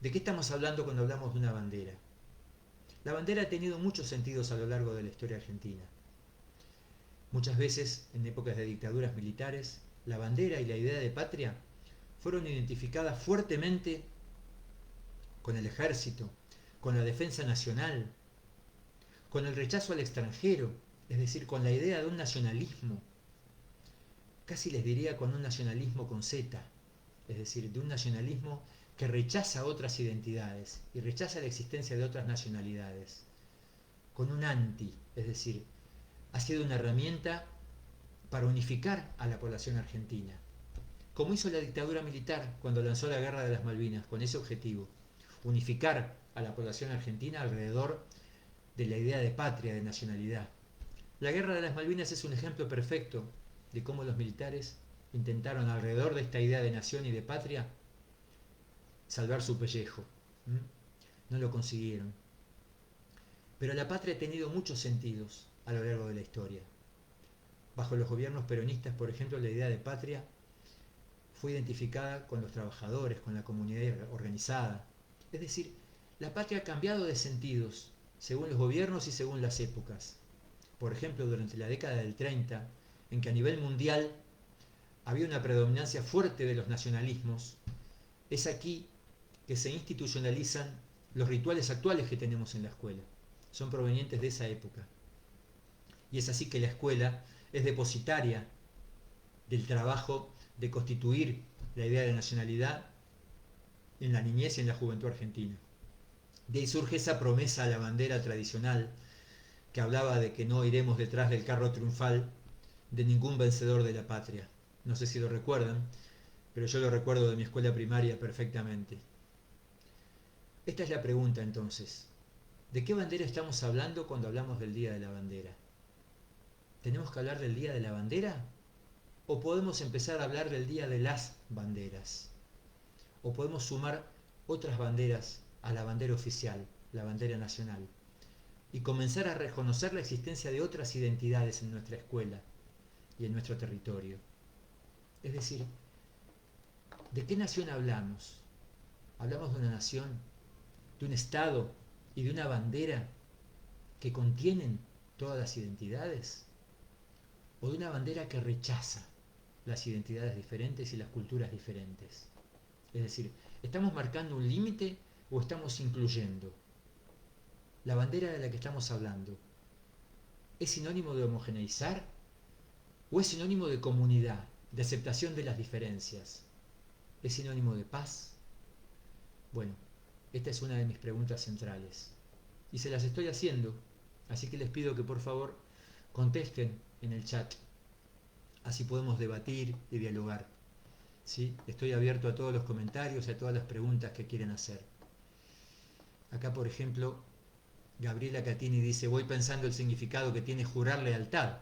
¿de qué estamos hablando cuando hablamos de una bandera? La bandera ha tenido muchos sentidos a lo largo de la historia argentina. Muchas veces, en épocas de dictaduras militares, la bandera y la idea de patria fueron identificadas fuertemente con el ejército, con la defensa nacional, con el rechazo al extranjero, es decir, con la idea de un nacionalismo, casi les diría con un nacionalismo con Z, es decir, de un nacionalismo que rechaza otras identidades y rechaza la existencia de otras nacionalidades, con un anti, es decir, ha sido una herramienta para unificar a la población argentina, como hizo la dictadura militar cuando lanzó la Guerra de las Malvinas, con ese objetivo, unificar a la población argentina alrededor de la idea de patria, de nacionalidad. La Guerra de las Malvinas es un ejemplo perfecto de cómo los militares intentaron alrededor de esta idea de nación y de patria salvar su pellejo. No lo consiguieron. Pero la patria ha tenido muchos sentidos a lo largo de la historia. Bajo los gobiernos peronistas, por ejemplo, la idea de patria fue identificada con los trabajadores, con la comunidad organizada. Es decir, la patria ha cambiado de sentidos según los gobiernos y según las épocas. Por ejemplo, durante la década del 30, en que a nivel mundial había una predominancia fuerte de los nacionalismos, es aquí que se institucionalizan los rituales actuales que tenemos en la escuela. Son provenientes de esa época. Y es así que la escuela es depositaria del trabajo de constituir la idea de nacionalidad en la niñez y en la juventud argentina. De ahí surge esa promesa a la bandera tradicional que hablaba de que no iremos detrás del carro triunfal de ningún vencedor de la patria. No sé si lo recuerdan, pero yo lo recuerdo de mi escuela primaria perfectamente. Esta es la pregunta entonces. ¿De qué bandera estamos hablando cuando hablamos del Día de la Bandera? ¿Tenemos que hablar del Día de la Bandera? ¿O podemos empezar a hablar del Día de las Banderas? ¿O podemos sumar otras banderas a la bandera oficial, la bandera nacional? Y comenzar a reconocer la existencia de otras identidades en nuestra escuela y en nuestro territorio. Es decir, ¿de qué nación hablamos? ¿Hablamos de una nación, de un Estado y de una bandera que contienen todas las identidades? ¿O de una bandera que rechaza las identidades diferentes y las culturas diferentes? Es decir, ¿estamos marcando un límite o estamos incluyendo? ¿La bandera de la que estamos hablando es sinónimo de homogeneizar o es sinónimo de comunidad, de aceptación de las diferencias? ¿Es sinónimo de paz? Bueno, esta es una de mis preguntas centrales y se las estoy haciendo Así que les pido que por favor contesten en el chat, así podemos debatir y dialogar. ¿Sí? Estoy abierto a todos los comentarios y a todas las preguntas que quieran hacer. Acá, por ejemplo, Gabriela Catini dice, voy pensando el significado que tiene jurar lealtad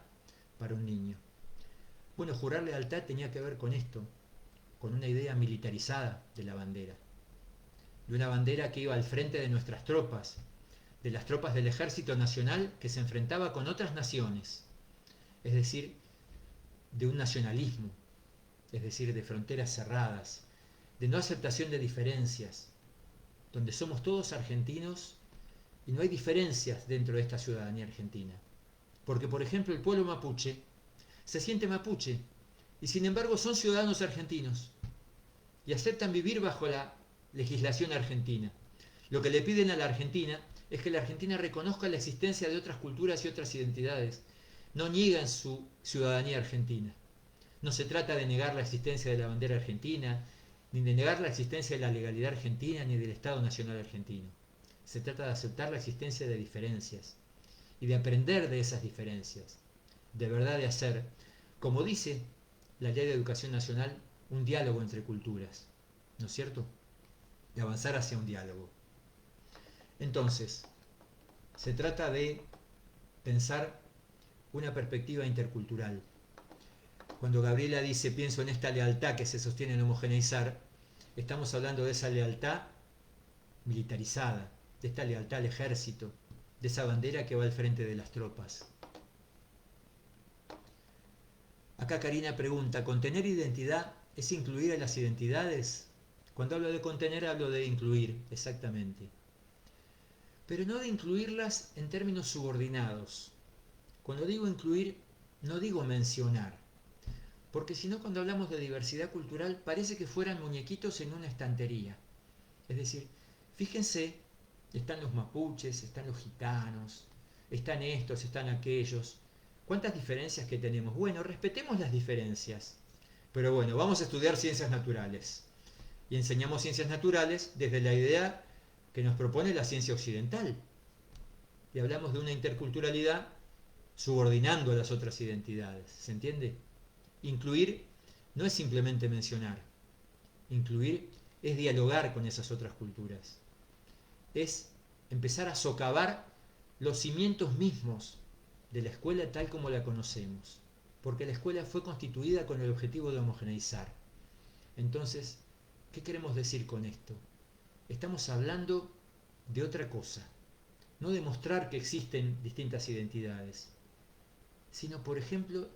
para un niño. Bueno, jurar lealtad tenía que ver con esto, con una idea militarizada de la bandera. De una bandera que iba al frente de nuestras tropas, de las tropas del Ejército Nacional que se enfrentaba con otras naciones. Es decir, de un nacionalismo, es decir, de fronteras cerradas, de no aceptación de diferencias, donde somos todos argentinos y no hay diferencias dentro de esta ciudadanía argentina. Porque, por ejemplo, el pueblo mapuche se siente mapuche y sin embargo son ciudadanos argentinos y aceptan vivir bajo la legislación argentina. Lo que le piden a la Argentina es que la Argentina reconozca la existencia de otras culturas y otras identidades. No niegan su ciudadanía argentina. No se trata de negar la existencia de la bandera argentina, ni de negar la existencia de la legalidad argentina, ni del Estado Nacional argentino. Se trata de aceptar la existencia de diferencias y de aprender de esas diferencias. De verdad de hacer, como dice la Ley de Educación Nacional, un diálogo entre culturas. ¿No es cierto? De avanzar hacia un diálogo. Entonces, se trata de pensar una perspectiva intercultural. Cuando Gabriela dice, pienso en esta lealtad que se sostiene en homogeneizar, estamos hablando de esa lealtad militarizada, de esta lealtad al ejército, de esa bandera que va al frente de las tropas. Acá Karina pregunta, ¿contener identidad es incluir a las identidades? Cuando hablo de contener hablo de incluir, exactamente. Pero no de incluirlas en términos subordinados. Cuando digo incluir, no digo mencionar. Porque si no, cuando hablamos de diversidad cultural, parece que fueran muñequitos en una estantería. Es decir, fíjense, están los mapuches, están los gitanos, están estos, están aquellos. ¿Cuántas diferencias que tenemos? Bueno, respetemos las diferencias. Pero bueno, vamos a estudiar ciencias naturales. Y enseñamos ciencias naturales desde la idea que nos propone la ciencia occidental. Y hablamos de una interculturalidad subordinando a las otras identidades. ¿Se entiende? Incluir no es simplemente mencionar. Incluir es dialogar con esas otras culturas. Es empezar a socavar los cimientos mismos de la escuela tal como la conocemos. Porque la escuela fue constituida con el objetivo de homogeneizar. Entonces, ¿qué queremos decir con esto? Estamos hablando de otra cosa. No de mostrar que existen distintas identidades, sino, por ejemplo,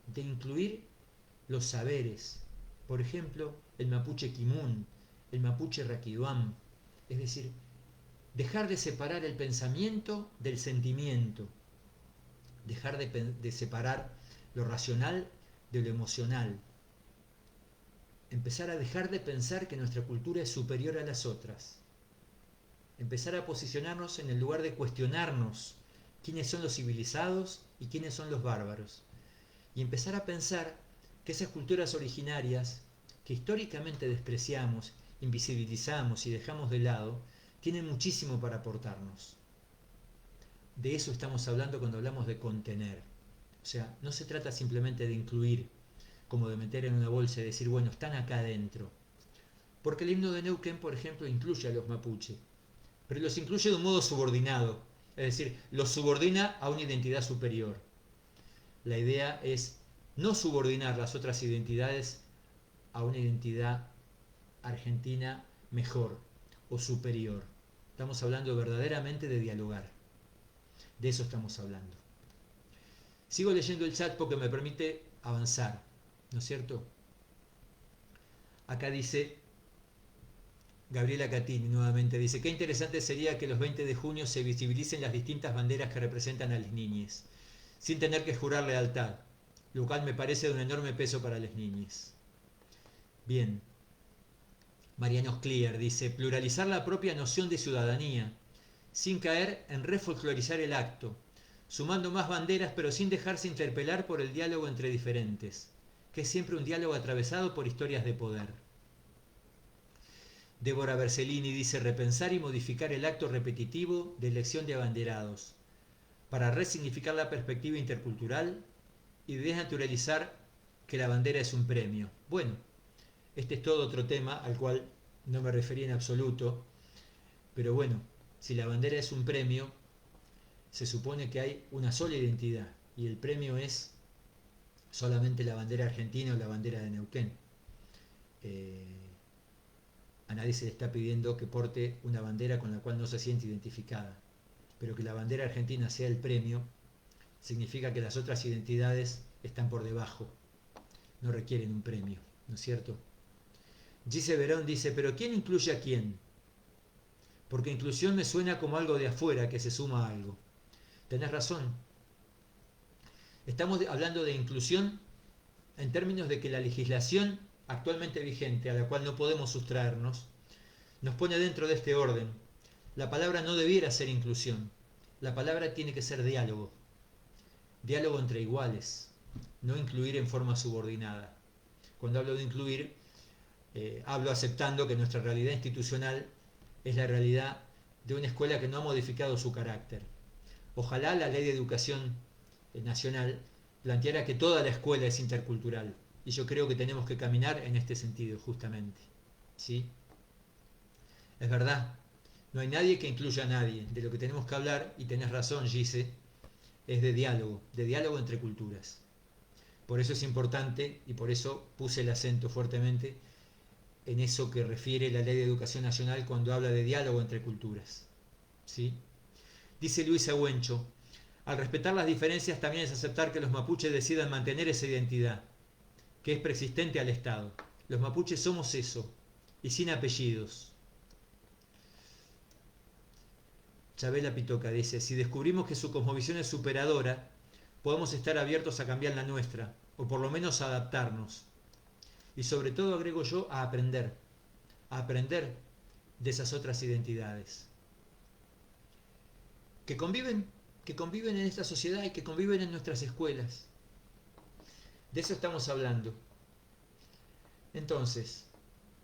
de incluir los saberes. Por ejemplo, el mapuche quimun, el mapuche raquiduam. Es decir, dejar de separar el pensamiento del sentimiento. Dejar de separar lo racional de lo emocional. Empezar a dejar de pensar que nuestra cultura es superior a las otras. Empezar a posicionarnos en el lugar de cuestionarnos quiénes son los civilizados y quiénes son los bárbaros. Y empezar a pensar que esas culturas originarias, que históricamente despreciamos, invisibilizamos y dejamos de lado, tienen muchísimo para aportarnos. De eso estamos hablando cuando hablamos de contener. O sea, no se trata simplemente de incluir, como de meter en una bolsa y decir, bueno, están acá adentro. Porque el himno de Neuquén, por ejemplo, incluye a los mapuche, pero los incluye de un modo subordinado, es decir, los subordina a una identidad superior. La idea es no subordinar las otras identidades a una identidad argentina mejor o superior. Estamos hablando verdaderamente de dialogar. De eso estamos hablando. Sigo leyendo el chat porque me permite avanzar, ¿no es cierto? Acá dice Gabriela Catini nuevamente, dice, qué interesante sería que los 20 de junio se visibilicen las distintas banderas que representan a las niñas, sin tener que jurar lealtad, lo cual me parece de un enorme peso para las niñas. Bien. Mariano Clear dice, pluralizar la propia noción de ciudadanía, sin caer en refolclorizar el acto, sumando más banderas pero sin dejarse interpelar por el diálogo entre diferentes, que es siempre un diálogo atravesado por historias de poder. Débora Bersellini dice, repensar y modificar el acto repetitivo de elección de abanderados, para resignificar la perspectiva intercultural y desnaturalizar que la bandera es un premio. Bueno, este es todo otro tema al cual no me referí en absoluto, pero bueno, si la bandera es un premio, se supone que hay una sola identidad y el premio es solamente la bandera argentina o la bandera de Neuquén. A nadie se le está pidiendo que porte una bandera con la cual no se siente identificada, pero que la bandera argentina sea el premio significa que las otras identidades están por debajo, no requieren un premio, ¿no es cierto? Gise Verón dice, pero ¿quién incluye a quién? Porque inclusión me suena como algo de afuera que se suma a algo. Tenés razón. Estamos hablando de inclusión en términos de que la legislación actualmente vigente, a la cual no podemos sustraernos, nos pone dentro de este orden. La palabra no debiera ser inclusión. La palabra tiene que ser diálogo. Diálogo entre iguales, no incluir en forma subordinada. Cuando hablo de incluir, hablo aceptando que nuestra realidad institucional es la realidad de una escuela que no ha modificado su carácter. Ojalá la Ley de Educación Nacional planteara que toda la escuela es intercultural, y yo creo que tenemos que caminar en este sentido justamente. ¿Sí? Es verdad, no hay nadie que incluya a nadie. De lo que tenemos que hablar, y tenés razón, Gise, es de diálogo entre culturas. Por eso es importante, y por eso puse el acento fuertemente en eso que refiere la Ley de Educación Nacional cuando habla de diálogo entre culturas. ¿Sí? Dice Luisa Huencho, al respetar las diferencias también es aceptar que los mapuches decidan mantener esa identidad, que es preexistente al Estado. Los mapuches somos eso, y sin apellidos. Chabela Pitoca dice, si descubrimos que su cosmovisión es superadora, podemos estar abiertos a cambiar la nuestra, o por lo menos a adaptarnos. Y sobre todo, agrego yo, a aprender de esas otras identidades. Que conviven en esta sociedad y que conviven en nuestras escuelas. De eso estamos hablando. Entonces,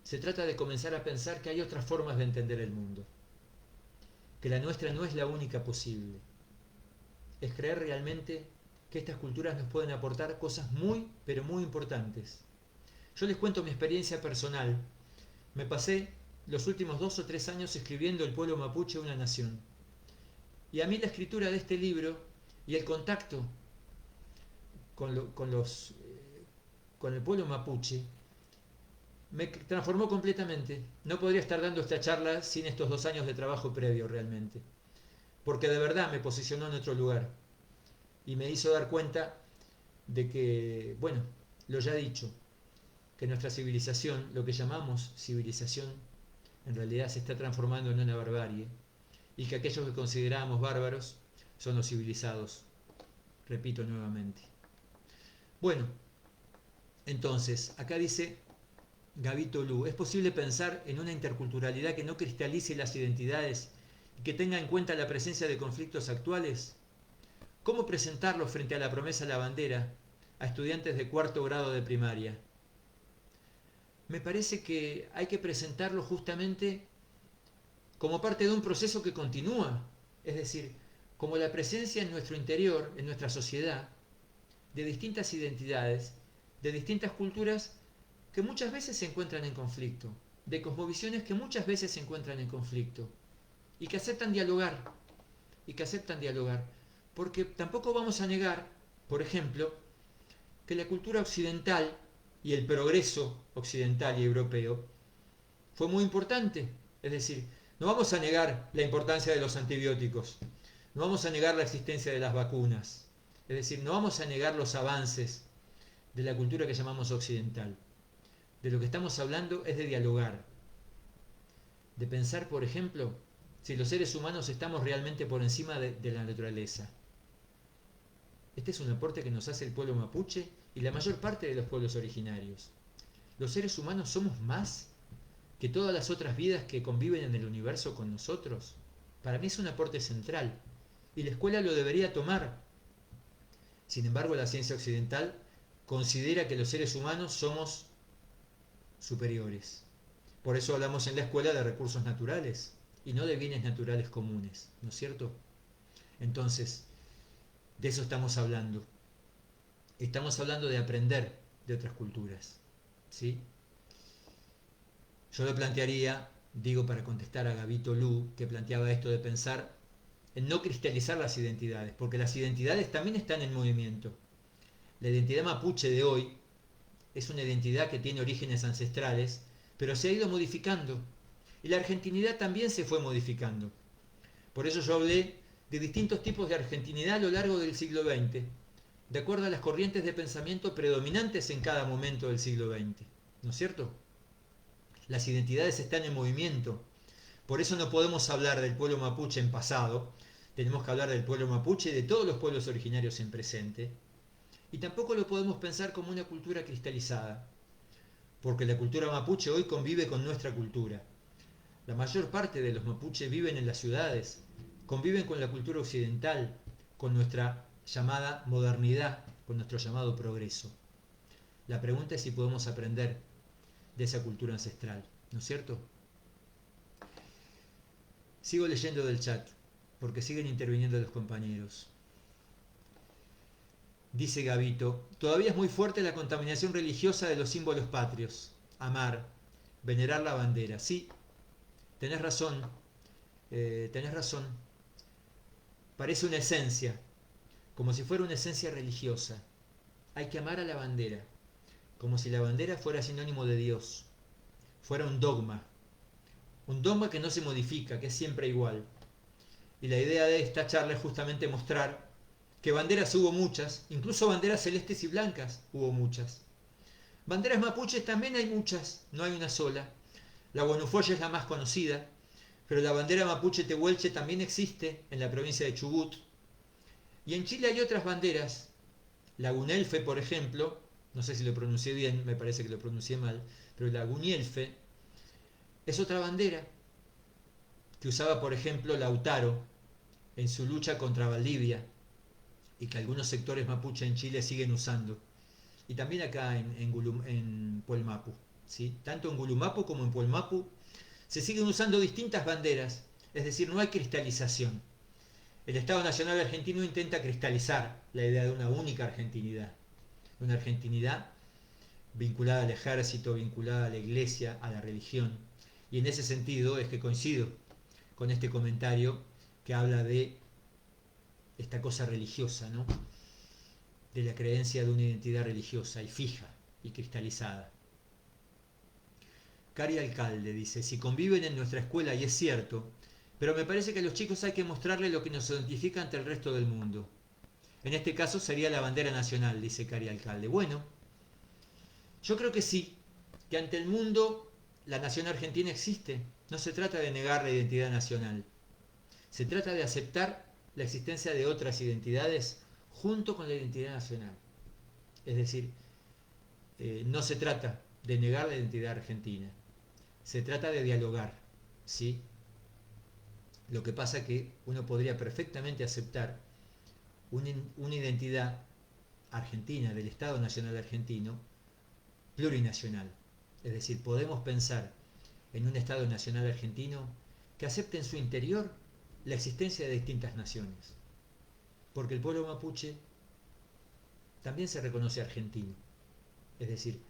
se trata de comenzar a pensar que hay otras formas de entender el mundo. Que la nuestra no es la única posible. Es creer realmente que estas culturas nos pueden aportar cosas muy, pero muy importantes. Yo les cuento mi experiencia personal. Me pasé los últimos 2 o 3 años escribiendo El pueblo mapuche, una nación. Y a mí la escritura de este libro y el contacto con el pueblo mapuche me transformó completamente. No podría estar dando esta charla sin estos 2 años de trabajo previo realmente. Porque de verdad me posicionó en otro lugar. Y me hizo dar cuenta de que, bueno, lo ya dicho, que nuestra civilización, lo que llamamos civilización, en realidad se está transformando en una barbarie. Y que aquellos que considerábamos bárbaros son los civilizados. Repito nuevamente. Bueno, entonces, acá dice Gabito Lu, ¿es posible pensar en una interculturalidad que no cristalice las identidades y que tenga en cuenta la presencia de conflictos actuales? ¿Cómo presentarlo frente a la promesa de la bandera a estudiantes de 4º grado de primaria? Me parece que hay que presentarlo justamente como parte de un proceso que continúa, es decir, como la presencia en nuestro interior, en nuestra sociedad, de distintas identidades, de distintas culturas que muchas veces se encuentran en conflicto, de cosmovisiones que muchas veces se encuentran en conflicto, y que aceptan dialogar, porque tampoco vamos a negar, por ejemplo, que la cultura occidental y el progreso occidental y europeo fue muy importante, es decir, no vamos a negar la importancia de los antibióticos, no vamos a negar la existencia de las vacunas, es decir, no vamos a negar los avances de la cultura que llamamos occidental. De lo que estamos hablando es de dialogar, de pensar, por ejemplo, si los seres humanos estamos realmente por encima de la naturaleza. Este es un aporte que nos hace el pueblo mapuche y la mayor parte de los pueblos originarios. ¿Los seres humanos somos más que todas las otras vidas que conviven en el universo con nosotros? Para mí es un aporte central y la escuela lo debería tomar. Sin embargo, la ciencia occidental considera que los seres humanos somos superiores. Por eso hablamos en la escuela de recursos naturales y no de bienes naturales comunes, ¿no es cierto? Entonces, De eso estamos hablando. Estamos hablando de aprender de otras culturas, ¿sí? Yo lo plantearía, digo para contestar a Gabito Lu, que planteaba esto de pensar en no cristalizar las identidades, porque las identidades también están en movimiento. La identidad mapuche de hoy es una identidad que tiene orígenes ancestrales, pero se ha ido modificando. Y la argentinidad también se fue modificando. Por eso yo hablé de distintos tipos de argentinidad a lo largo del siglo XX, de acuerdo a las corrientes de pensamiento predominantes en cada momento del siglo XX. ¿No es cierto? Las identidades están en movimiento. Por eso no podemos hablar del pueblo mapuche en pasado, tenemos que hablar del pueblo mapuche y de todos los pueblos originarios en presente. Y tampoco lo podemos pensar como una cultura cristalizada, porque la cultura mapuche hoy convive con nuestra cultura. La mayor parte de los mapuches viven en las ciudades, conviven con la cultura occidental, con nuestra llamada modernidad, con nuestro llamado progreso. La pregunta es si podemos aprender de esa cultura ancestral, ¿no es cierto? Sigo leyendo del chat, porque siguen interviniendo los compañeros. Dice Gabito, todavía es muy fuerte la contaminación religiosa de los símbolos patrios. Amar, venerar la bandera. Sí, tenés razón, tenés razón. Parece una esencia, como si fuera una esencia religiosa. Hay que amar a la bandera, como si la bandera fuera sinónimo de Dios, fuera un dogma que no se modifica, que es siempre igual. Y la idea de esta charla es justamente mostrar que banderas hubo muchas, incluso banderas celestes y blancas hubo muchas. Banderas mapuches también hay muchas, no hay una sola. La guanufoya es la más conocida, pero la bandera mapuche tehuelche también existe en la provincia de Chubut. Y en Chile hay otras banderas. La Gunelfe, por ejemplo, no sé si lo pronuncié bien, me parece que lo pronuncié mal, pero la Gunielfe es otra bandera que usaba, por ejemplo, Lautaro en su lucha contra Valdivia y que algunos sectores mapuche en Chile siguen usando. Y también acá en Puelmapu, ¿sí? Tanto en Gulumapu como en Puelmapu se siguen usando distintas banderas, es decir, no hay cristalización. El Estado Nacional Argentino intenta cristalizar la idea de una única argentinidad, una argentinidad vinculada al ejército, vinculada a la iglesia, a la religión. Y en ese sentido es que coincido con este comentario que habla de esta cosa religiosa, ¿no? De la creencia de una identidad religiosa y fija y cristalizada. Cari Alcalde dice, si conviven en nuestra escuela, y es cierto, pero me parece que a los chicos hay que mostrarles lo que nos identifica ante el resto del mundo. En este caso sería la bandera nacional, dice Cari Alcalde. Bueno, yo creo que sí, que ante el mundo la nación argentina existe. No se trata de negar la identidad nacional. Se trata de aceptar la existencia de otras identidades junto con la identidad nacional. Es decir, no se trata de negar la identidad argentina. Se trata de dialogar, ¿sí? Lo que pasa es que uno podría perfectamente aceptar una identidad argentina, del Estado Nacional Argentino, plurinacional. Es decir, podemos pensar en un Estado Nacional Argentino que acepte en su interior la existencia de distintas naciones. Porque el pueblo mapuche también se reconoce argentino. Es decir,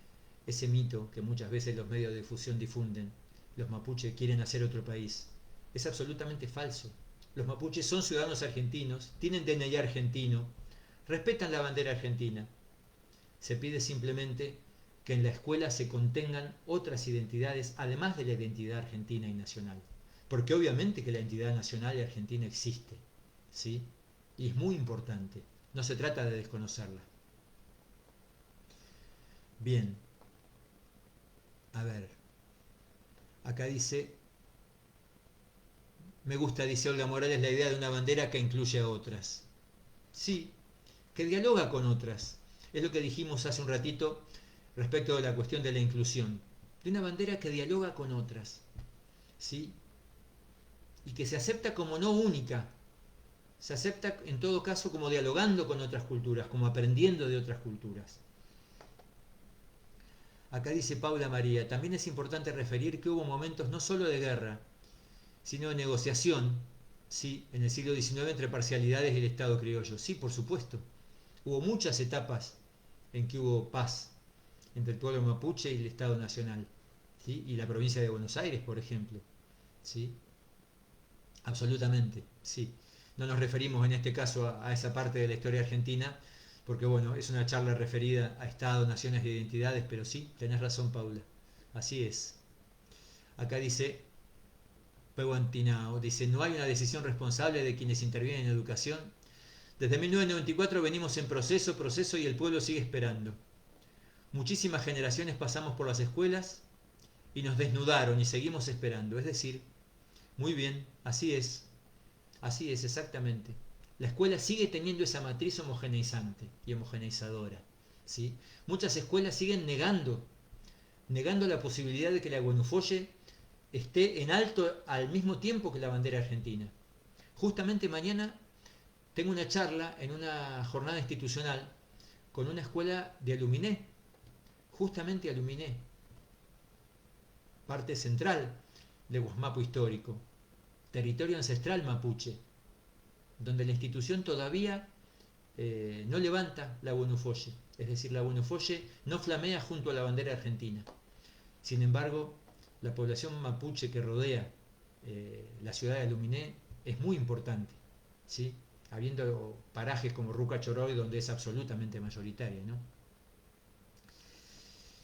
ese mito que muchas veces los medios de difusión difunden, los mapuches quieren hacer otro país, es absolutamente falso. Los mapuches son ciudadanos argentinos, tienen DNI argentino, respetan la bandera argentina. Se pide simplemente que en la escuela se contengan otras identidades, además de la identidad argentina y nacional. Porque obviamente que la identidad nacional y argentina existe, ¿sí? Y es muy importante. No se trata de desconocerla. Bien. A ver. Acá dice, me gusta, dice Olga Morales, la idea de una bandera que incluye a otras. Sí, que dialoga con otras. Es lo que dijimos hace un ratito respecto de la cuestión de la inclusión. De una bandera que dialoga con otras. ¿Sí? Y que se acepta como no única. Se acepta en todo caso como dialogando con otras culturas, como aprendiendo de otras culturas. Acá dice Paula María, también es importante referir que hubo momentos no solo de guerra, sino de negociación ¿sí? En el siglo XIX entre parcialidades y el Estado criollo. Sí, por supuesto. Hubo muchas etapas en que hubo paz entre el pueblo mapuche y el Estado nacional, ¿sí? Y la provincia de Buenos Aires, por ejemplo. ¿Sí? Absolutamente, sí. No nos referimos en este caso a esa parte de la historia argentina, porque bueno, es una charla referida a Estado, naciones e identidades, pero sí, tenés razón, Paula. Así es. Acá dice, Pehuantinao, dice, no hay una decisión responsable de quienes intervienen en educación. Desde 1994 venimos en proceso y el pueblo sigue esperando. Muchísimas generaciones pasamos por las escuelas y nos desnudaron y seguimos esperando. Es decir, muy bien, así es exactamente. La escuela sigue teniendo esa matriz homogeneizante y homogeneizadora, ¿sí? Muchas escuelas siguen negando la posibilidad de que la Guanufolle esté en alto al mismo tiempo que la bandera argentina. Justamente mañana tengo una charla en una jornada institucional con una escuela de Aluminé, justamente Aluminé, parte central de Guasmapu histórico, territorio ancestral mapuche, donde la institución todavía no levanta la Guanufolle, es decir, la Guanufolle no flamea junto a la bandera argentina. Sin embargo, la población mapuche que rodea la ciudad de Aluminé es muy importante, ¿sí? Habiendo parajes como Ruca Choroy donde es absolutamente mayoritaria, ¿no?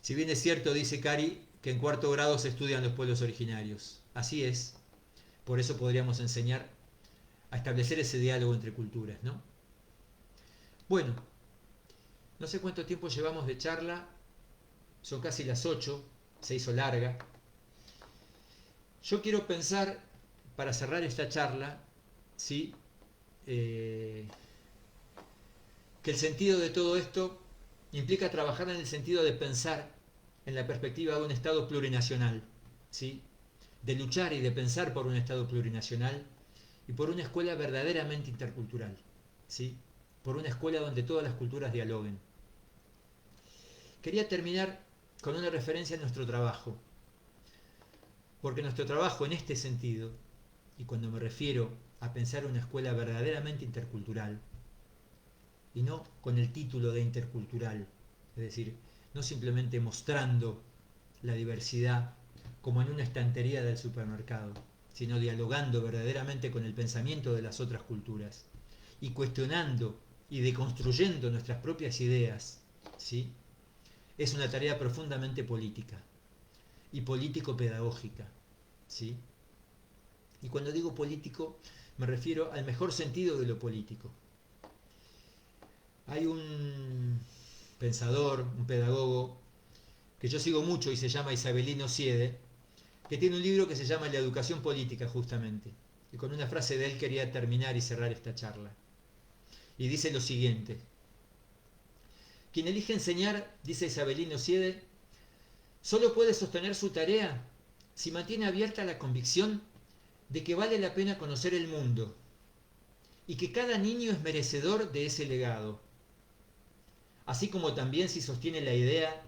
Si bien es cierto, dice Cari, que en cuarto grado se estudian los pueblos originarios. Así es, por eso podríamos enseñar a establecer ese diálogo entre culturas, ¿no? Bueno, no sé cuánto tiempo llevamos de charla, son casi las 8, se hizo larga. Yo quiero pensar, para cerrar esta charla, ¿sí? Que el sentido de todo esto implica trabajar en el sentido de pensar en la perspectiva de un Estado plurinacional, ¿sí? De luchar y de pensar por un Estado plurinacional y por una escuela verdaderamente intercultural, ¿sí? Por una escuela donde todas las culturas dialoguen. Quería terminar con una referencia a nuestro trabajo, porque nuestro trabajo en este sentido, y cuando me refiero a pensar una escuela verdaderamente intercultural, y no con el título de intercultural, es decir, no simplemente mostrando la diversidad como en una estantería del supermercado, sino dialogando verdaderamente con el pensamiento de las otras culturas y cuestionando y deconstruyendo nuestras propias ideas, ¿sí? Es una tarea profundamente política y político-pedagógica, ¿sí? Y cuando digo político me refiero al mejor sentido de lo político. Hay un pensador, un pedagogo, que yo sigo mucho y se llama Isabelino Siede, que tiene un libro que se llama La educación política, justamente. Y con una frase de él quería terminar y cerrar esta charla. Y dice lo siguiente. Quien elige enseñar, dice Isabelino Siede, solo puede sostener su tarea si mantiene abierta la convicción de que vale la pena conocer el mundo y que cada niño es merecedor de ese legado. Así como también si sostiene la idea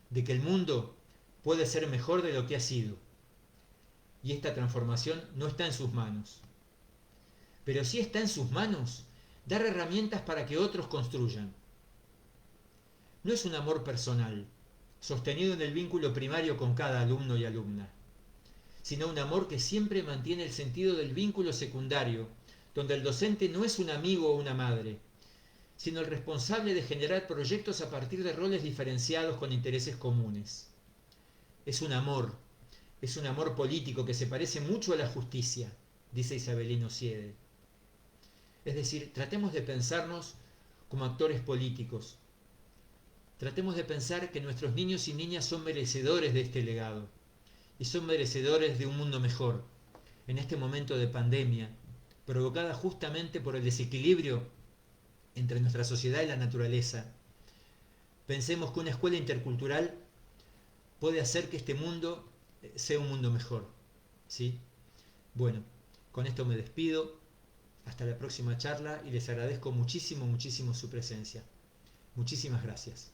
de que el mundo puede ser mejor de lo que ha sido. Y esta transformación no está en sus manos. Pero sí está en sus manos dar herramientas para que otros construyan. No es un amor personal, sostenido en el vínculo primario con cada alumno y alumna, sino un amor que siempre mantiene el sentido del vínculo secundario, donde el docente no es un amigo o una madre, sino el responsable de generar proyectos a partir de roles diferenciados con intereses comunes. Es un amor político que se parece mucho a la justicia, dice Isabelino Siede. Es decir, tratemos de pensarnos como actores políticos. Tratemos de pensar que nuestros niños y niñas son merecedores de este legado y son merecedores de un mundo mejor en este momento de pandemia, provocada justamente por el desequilibrio entre nuestra sociedad y la naturaleza. Pensemos que una escuela intercultural puede hacer que este mundo sea un mundo mejor, ¿sí? Bueno, con esto me despido. Hasta la próxima charla y les agradezco muchísimo, muchísimo su presencia. Muchísimas gracias.